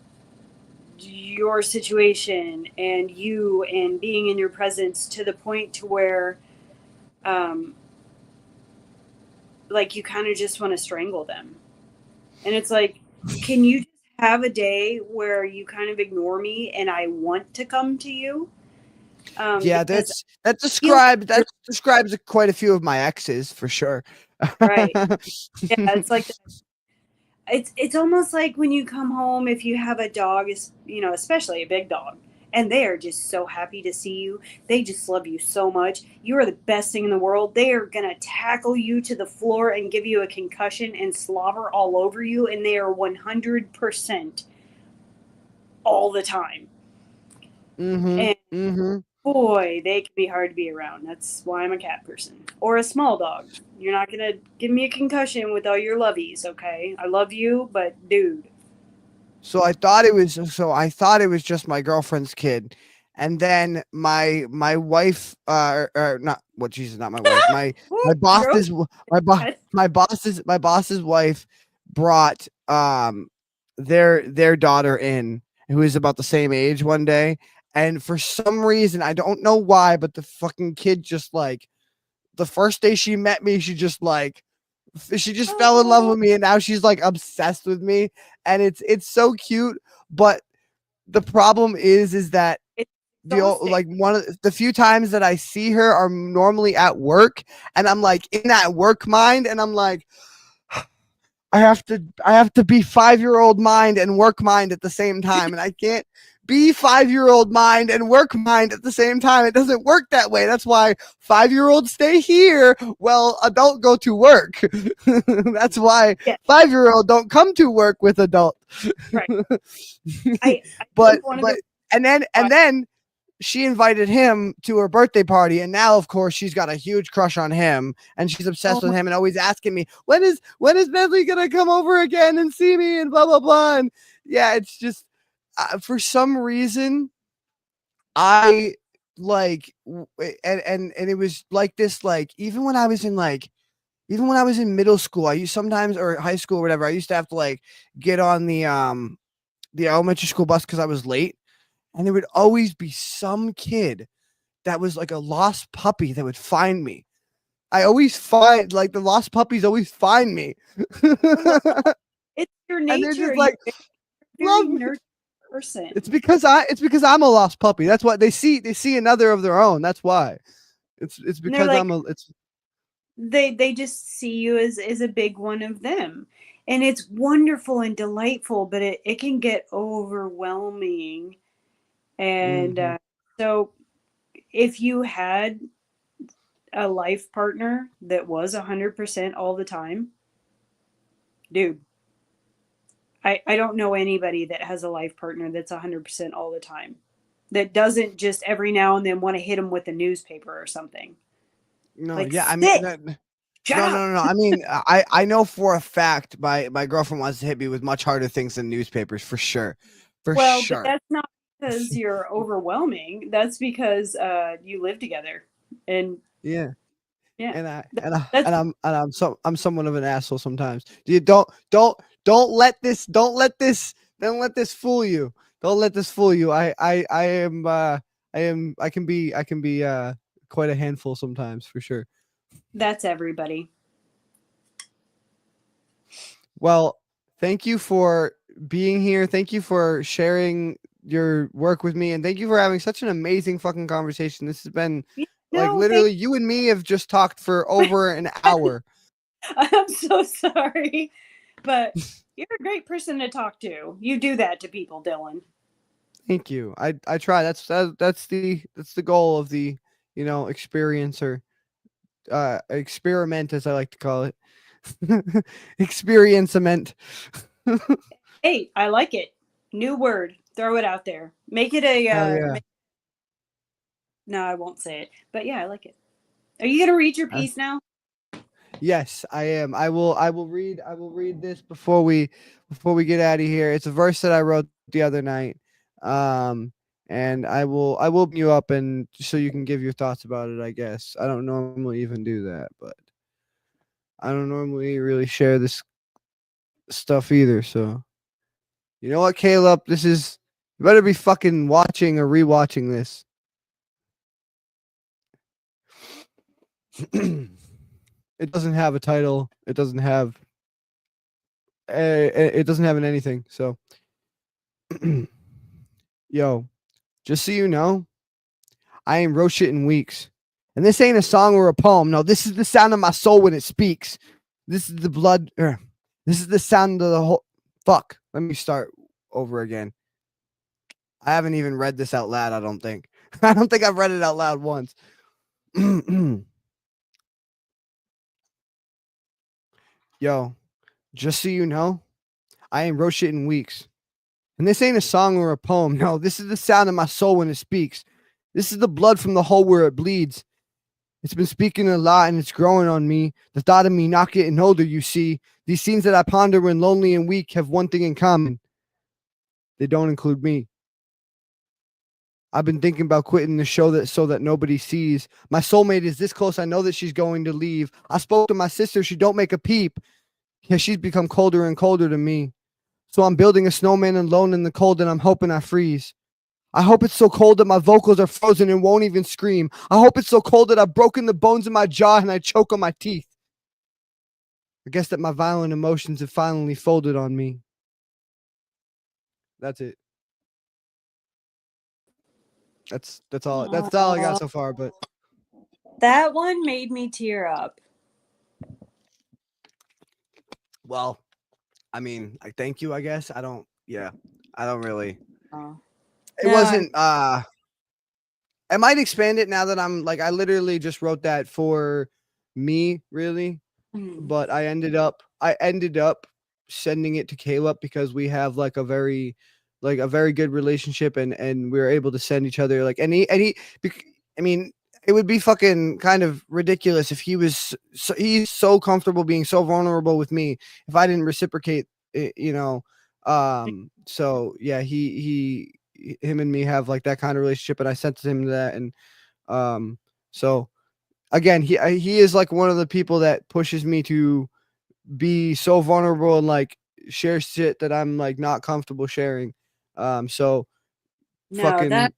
your situation and you and being in your presence, to the point to where um, like you kind of just want to strangle them. And it's like, can you just have a day where you kind of ignore me and I want to come to you? Yeah, Because that I feel describes quite a few of my exes for sure. right. Yeah, it's like it's almost like when you come home, if you have a dog, is especially a big dog, and they are just so happy to see you. They just love you so much. You are the best thing in the world. They are gonna tackle you to the floor and give you a concussion and slobber all over you, and they are 100% all the time. Mm-hmm. And Mm-hmm. boy, they can be hard to be around. That's why I'm a cat person. Or a small dog. You're not gonna give me a concussion with all your lovies, okay? I love you, but dude. So I thought it was just my girlfriend's kid. And then my wife or not what Jesus, not my wife. My Girl, boss's my boss's wife brought their daughter in, who is about the same age one day, And for some reason, I don't know why, but the fucking kid just like the first day she met me, she just fell in love with me, and now she's like obsessed with me, and it's so cute. But the problem is that It's like exhausting. one of the few times that I see her are normally at work, and I'm like in that work mind, and I'm like, I have to be 5-year-old mind and work mind at the same time, and I can't be 5-year-old mind and work mind at the same time. It doesn't work that way. That's why 5-year-olds stay here. Well, adult go to work. That's why Yeah. 5-year-old don't come to work with adult. Right. I but think one of the and then she invited him to her birthday party, and now of course she's got a huge crush on him, and she's obsessed with him and always asking me, when is Bentley gonna come over again and see me, and blah blah blah. And yeah, it's just for some reason I like and it was like this, like even when I was in middle school, I used sometimes, or high school or whatever, I used to have to like get on the elementary school bus because I was late, and there would always be some kid that was like a lost puppy that would find me. I always find like the lost puppies always find me. it's your And they're nature. just like, You're a love very me. nurturing person. It's because I'm a lost puppy. That's why they see another of their own. That's why. It's And they're because like, it's they just see you as a big one of them. And it's wonderful and delightful, but it can get overwhelming. And mhm. so if you had a life partner that was 100% all the time, dude, I don't know anybody that has a life partner that's 100% all the time, that doesn't just every now and then want to hit them with a newspaper or something. No, Like, yeah, I mean sit, shut no, up. no, no, no. I mean, I know for a fact my girlfriend wants to hit me with much harder things than newspapers, for sure. For Well, but sure. that's not because you're overwhelming. That's because you live together, and Yeah. yeah, And I that, and I that's I'm somewhat of an asshole sometimes. You don't let this fool you. Don't let this fool you. I am I can be quite a handful sometimes, for sure. that's everybody. Well, thank you for being here. Thank you for sharing your work with me, and thank you for having such an amazing fucking conversation. This has been Yeah, like no, thank. literally you and me have just talked for over an hour. I'm so sorry, but you're a great person to talk to. You do that to people, Dylan. Thank you. I try. That's the goal of the experiencer experiment, as I like to call it. Experiencement. Hey, I like it. New word. Throw it out there. Make it a. Hell yeah. No, I won't say it. But yeah, I like it. Are you gonna read your Uh, piece now? yes, I am. I will read this before we get out of here. It's a verse that I wrote the other night. Um and I will bring you up and so you can give your thoughts about it, I guess. I don't normally even do that, but I don't normally really share this stuff either, so you know what, Caleb? You better be fucking watching or rewatching this. It doesn't have a title. It doesn't have an anything. So, yo, just so you know, I ain't wrote shit in weeks. And this ain't a song or a poem. No, this is the sound of my soul when it speaks. This is the blood. This is the sound of the whole. Fuck. Let me start over again. I haven't even read this out loud, I don't think. I don't think I've read it out loud once. Yo, just so you know, I ain't wrote shit in weeks. And this ain't a song or a poem. No, this is the sound of my soul when it speaks. This is the blood from the hole where it bleeds. It's been speaking a lot and it's growing on me. The thought of me not getting older, you see. These scenes that I ponder when lonely and weak have one thing in common. They don't include me. I've been thinking about quitting the show so that nobody sees. My soulmate is this close. I know that she's going to leave. I spoke to my sister. She don't make a peep. Yeah, she's become colder and colder to me. So I'm building a snowman alone in the cold and I'm hoping I freeze. I hope it's so cold that my vocals are frozen and won't even scream. I hope it's so cold that I've broken the bones in my jaw and I choke on my teeth. I guess that my violent emotions have finally folded on me. That's it. That's all I got so far, but That one made me tear up. well, I mean, I thank you, I guess. I don't really. Oh. It wasn't I might expand it now that I'm like I literally just wrote that for me, really. But I ended up sending it to Caleb because we have like a very good relationship and we were able to send each other like I mean it would be fucking kind of ridiculous if he's so comfortable being so vulnerable with me if I didn't reciprocate it, so yeah, him and me have like that kind of relationship, and I sent him that, and so again, he is like one of the people that pushes me to be so vulnerable and like share shit that I'm like not comfortable sharing. So No, fucking that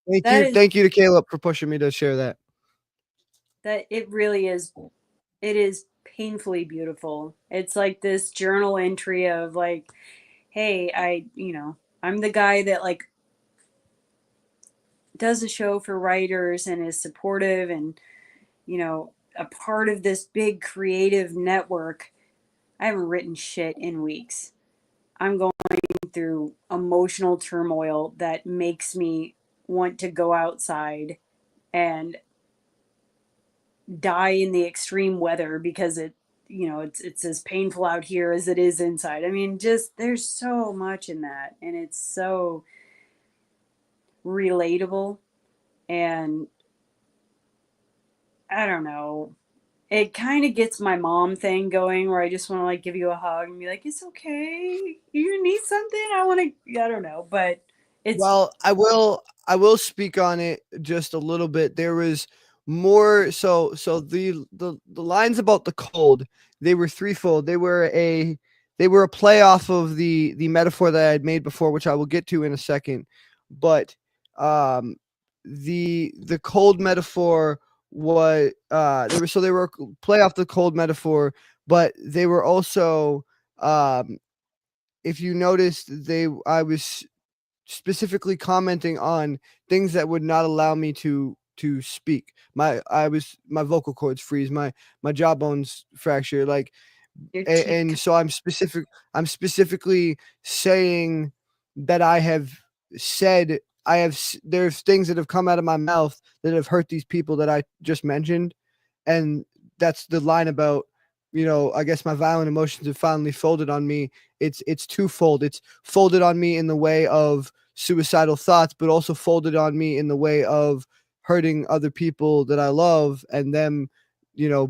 is thank you to Caleb for pushing me to share that. that it really is. It is painfully beautiful. It's like this journal entry of like, hey, I'm the guy that like does a show for writers and is supportive and a part of this big creative network. I haven't written shit in weeks. I'm going through emotional turmoil that makes me want to go outside and die in the extreme weather because it's as painful out here as it is inside. I mean, just there's so much in that, and it's so relatable, and I don't know, it kind of gets my mom thing going where I just want to like give you a hug and be like, it's okay, you need something, I don't know, but it's Well, I will speak on it just a little bit. There was more the lines about the cold, they were threefold. They were a play off of the metaphor that I had made before, which I will get to in a second. But um the cold metaphor was they were play off the cold metaphor, but they were also if you noticed, I was specifically commenting on things that would not allow me to speak. My vocal cords freeze, my jawbones fracture, like, your teeth. and so I'm specifically saying that there's things that have come out of my mouth that have hurt these people that I just mentioned, and that's the line about, I guess my violent emotions have finally folded on me. It's twofold. It's folded on me in the way of suicidal thoughts, but also folded on me in the way of hurting other people that I love and them,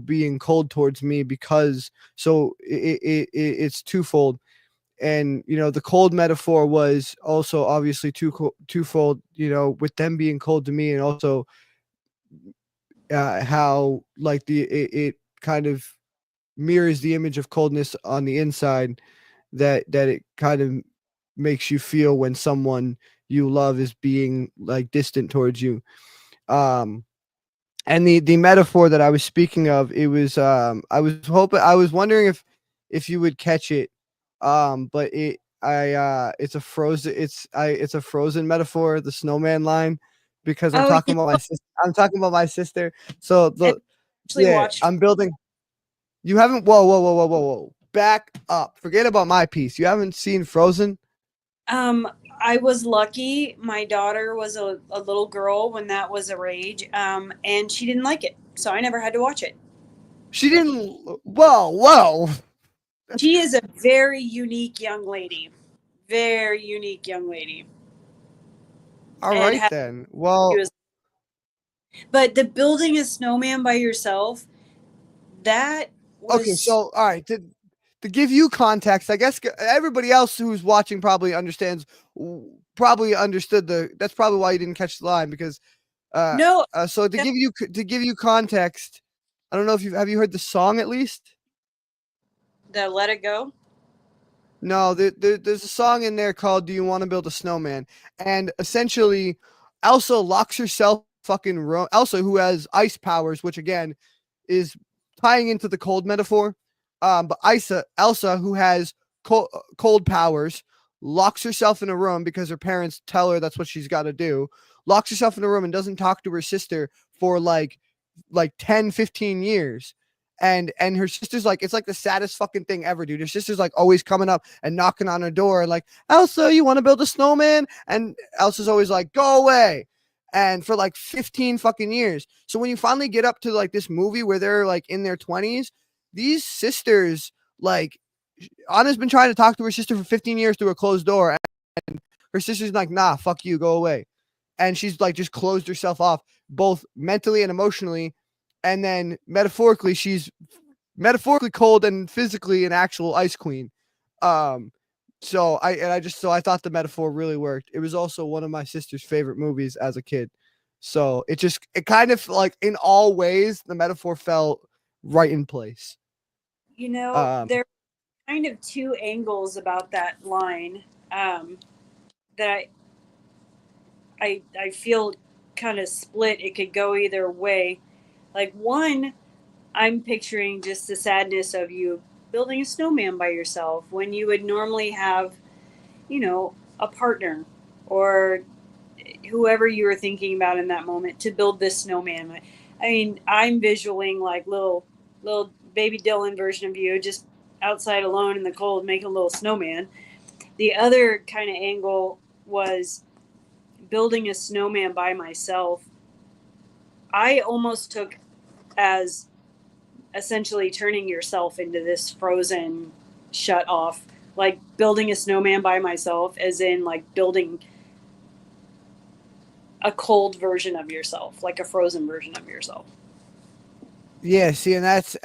being cold towards me because so it's twofold. And the cold metaphor was also obviously twofold, with them being cold to me, and also how like it kind of mirrors the image of coldness on the inside that it kind of makes you feel when someone you love is being like distant towards you. And the metaphor that I was speaking of, it was I was wondering if you would catch it. But it's a frozen metaphor, the snowman line, because Oh, yeah, I'm talking about my sister. So I actually yeah, watched. I'm building. You haven't whoa. Back up. Forget about my piece. You haven't seen Frozen? I was lucky. My daughter was a little girl when that was a rage, and she didn't like it, so I never had to watch it. She didn't. Whoa. She is a very unique young lady, very unique young lady, All and right then. Well, she was. But the building a snowman by yourself, that okay. was So, all right. To give you context, I guess everybody else who's watching probably understood that's probably why you didn't catch the line because no. so to give you context, I don't know if have you heard the song at least? The Let It Go. No, there's a song in there called "Do You Want to Build a Snowman?" And essentially, Elsa locks herself fucking room. Elsa, who has ice powers, which again is tying into the cold metaphor. But Elsa, who has cold powers, locks herself in a room because her parents tell her that's what she's got to do. Locks herself in a room and doesn't talk to her sister for like 10, 15 years. And her sister's like, it's like the saddest fucking thing ever, dude. Her sister's like always coming up and knocking on her door, like, Elsa, you want to build a snowman? And Elsa's always like, go away. And for like 15 fucking years. So when you finally get up to like this movie where they're like in their 20s, these sisters, like, Anna's been trying to talk to her sister for 15 years through a closed door. And her sister's like, nah, fuck you, go away. And she's like just closed herself off both mentally and emotionally. And then metaphorically, she's metaphorically cold and physically an actual ice queen. So I thought the metaphor really worked. It was also one of my sister's favorite movies as a kid. So it kind of like in all ways, the metaphor felt right in place. You know, there are kind of two angles about that line that I feel kind of split. It could go either way. Like, one, I'm picturing just the sadness of you building a snowman by yourself when you would normally have, you know, a partner or whoever you were thinking about in that moment to build this snowman. I mean, I'm visualing like little baby Dylan version of you just outside alone in the cold making a little snowman. The other kind of angle was building a snowman by myself. I almost took as essentially turning yourself into this frozen shut off, like building a snowman by myself, as in like building a cold version of yourself, like a frozen version of yourself. Yeah, see, and that's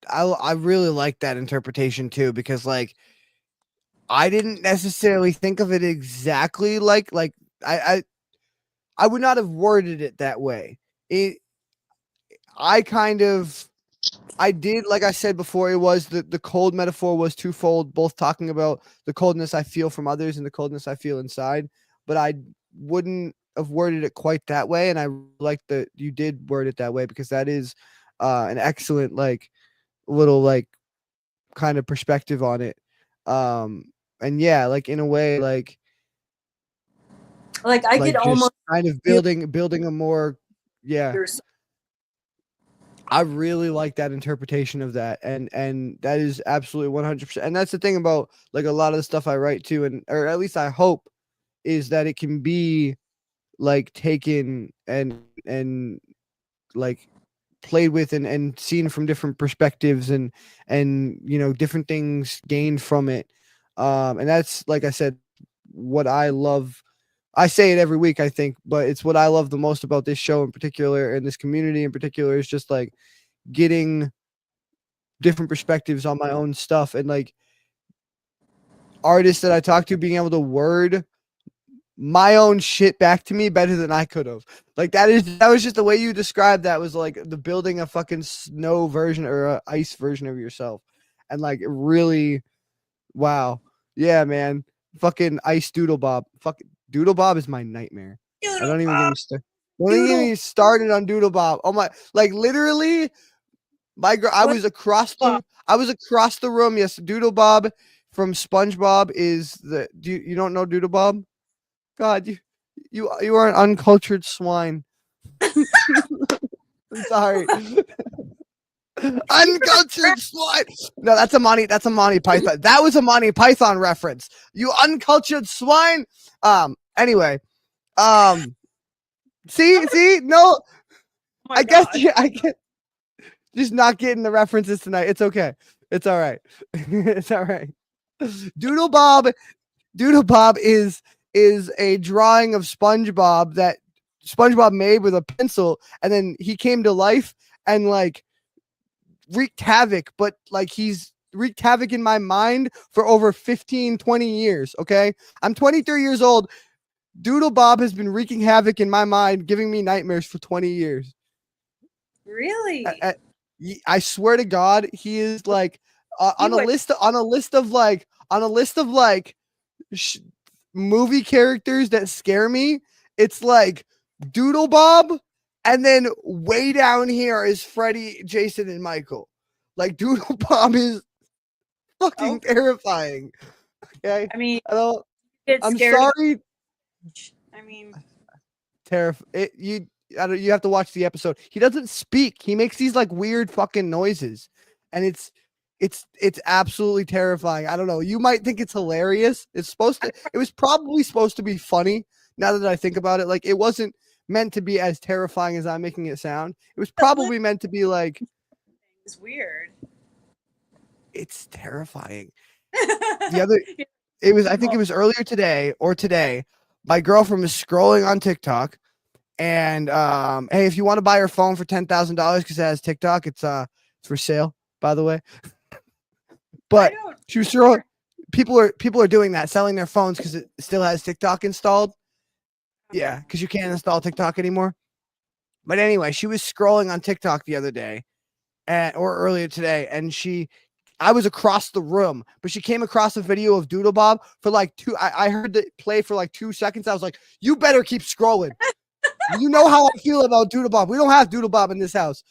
I really like that interpretation too, because like I didn't necessarily think of it exactly like I would not have worded it that way. I did, like I said before, it was the cold metaphor was twofold, both talking about the coldness I feel from others and the coldness I feel inside, but I wouldn't have worded it quite that way. And I like that you did word it that way, because that is an excellent, like, little, like, kind of perspective on it. And yeah, like, in a way, like I could just almost kind of building a more, yeah. yourself. I really like that interpretation of that, and that is absolutely 100%. And that's the thing about like a lot of the stuff I write to, and or at least I hope, is that it can be like taken and like played with and seen from different perspectives, and you know, different things gained from it. And that's, like I said, what I love. I say it every week, I think, but it's what I love the most about this show in particular, and this community in particular, is just like getting different perspectives on my own stuff, and like artists that I talk to being able to word my own shit back to me better than I could have. Like that was just the way you described that, was like the building a fucking snow version or a ice version of yourself. And like it really, wow. Yeah, man. Fucking Ice Doodle Bob. Fucking Doodle Bob is my nightmare. I don't even get me started. Don't even get me started on Doodle Bob. Oh my, like literally, my girl. I was across the room. Yes, Doodle Bob from SpongeBob is the. You don't know Doodle Bob? God, you are an uncultured swine. I'm sorry. Uncultured swine. No, that's a Monty Python. That was a Monty Python reference. You uncultured swine. Anyway. See, no. Oh I guess I get just not getting the references tonight. It's okay. It's all right. It's all right. Doodle Bob is a drawing of SpongeBob that SpongeBob made with a pencil, and then he came to life and like wreaked havoc, but like he's wreaked havoc in my mind for over 15, 20 years. Okay. I'm 23 years old. Doodle Bob has been wreaking havoc in my mind, giving me nightmares for 20 years. Really? I swear to God, he is like on a list of like on a list of like movie characters that scare me, it's like Doodle Bob, and then way down here is Freddy, Jason, and Michael. Like Doodle Bob is fucking terrifying. Okay, I mean, I don't. get I'm scared. sorry. I mean, You have to watch the episode. He doesn't speak. He makes these like weird fucking noises, and it's absolutely terrifying. I don't know. You might think it's hilarious. It was probably supposed to be funny. Now that I think about it, like it wasn't meant to be as terrifying as I'm making it sound. It was probably meant to be like it's weird. it's terrifying. I think it was earlier today or today. My girlfriend was scrolling on TikTok. And hey, if you want to buy her phone for $10,000 because it has TikTok, it's for sale, by the way. But she was sure people are doing that, selling their phones because it still has TikTok installed. Yeah, because you can't install TikTok anymore. But anyway, she was scrolling on TikTok the other day, or earlier today, and I was across the room, but she came across a video of Doodle Bob for like I heard it play for like 2 seconds. I was like, you better keep scrolling. You know how I feel about Doodle Bob. We don't have Doodle Bob in this house.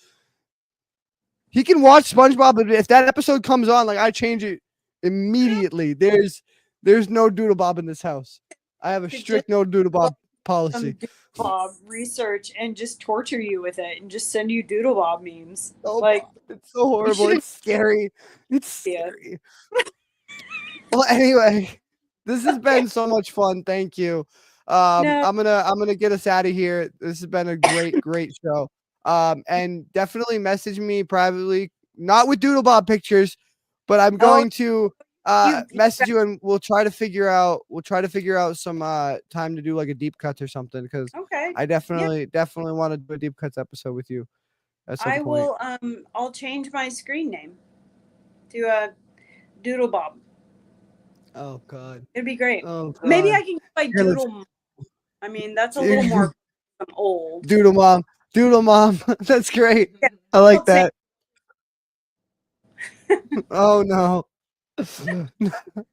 He can watch SpongeBob, but if that episode comes on, like I change it immediately. There's no Doodle Bob in this house. I have a strict no Doodle Bob policy. Doodle Bob research and just torture you with it and just send you Doodle Bob memes. Oh, like it's so horrible. It's scary. It's scary. Well, anyway, this has been so much fun. Thank you. I'm gonna get us out of here. This has been a great show. And definitely message me privately, not with Doodle Bob pictures, but I'm going to message you, and we'll try to figure out some time to do like a deep cuts or something, because I definitely want to do a deep cuts episode with you at some point. will I'll change my screen name to Doodle Bob. Oh god, it'd be great. Oh, God. Maybe I can get my Doodle. I mean, that's a little more old. Doodle Mom. That's great. Yeah, I like that. Oh no.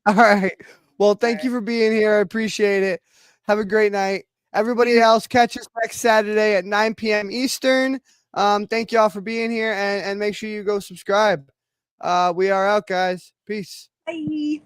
All right. Well, thank you for being here. I appreciate it. Have a great night. Everybody else, catch us next Saturday at 9 p.m. Eastern. Thank y'all for being here, and make sure you go subscribe. We are out, guys. Peace. Bye.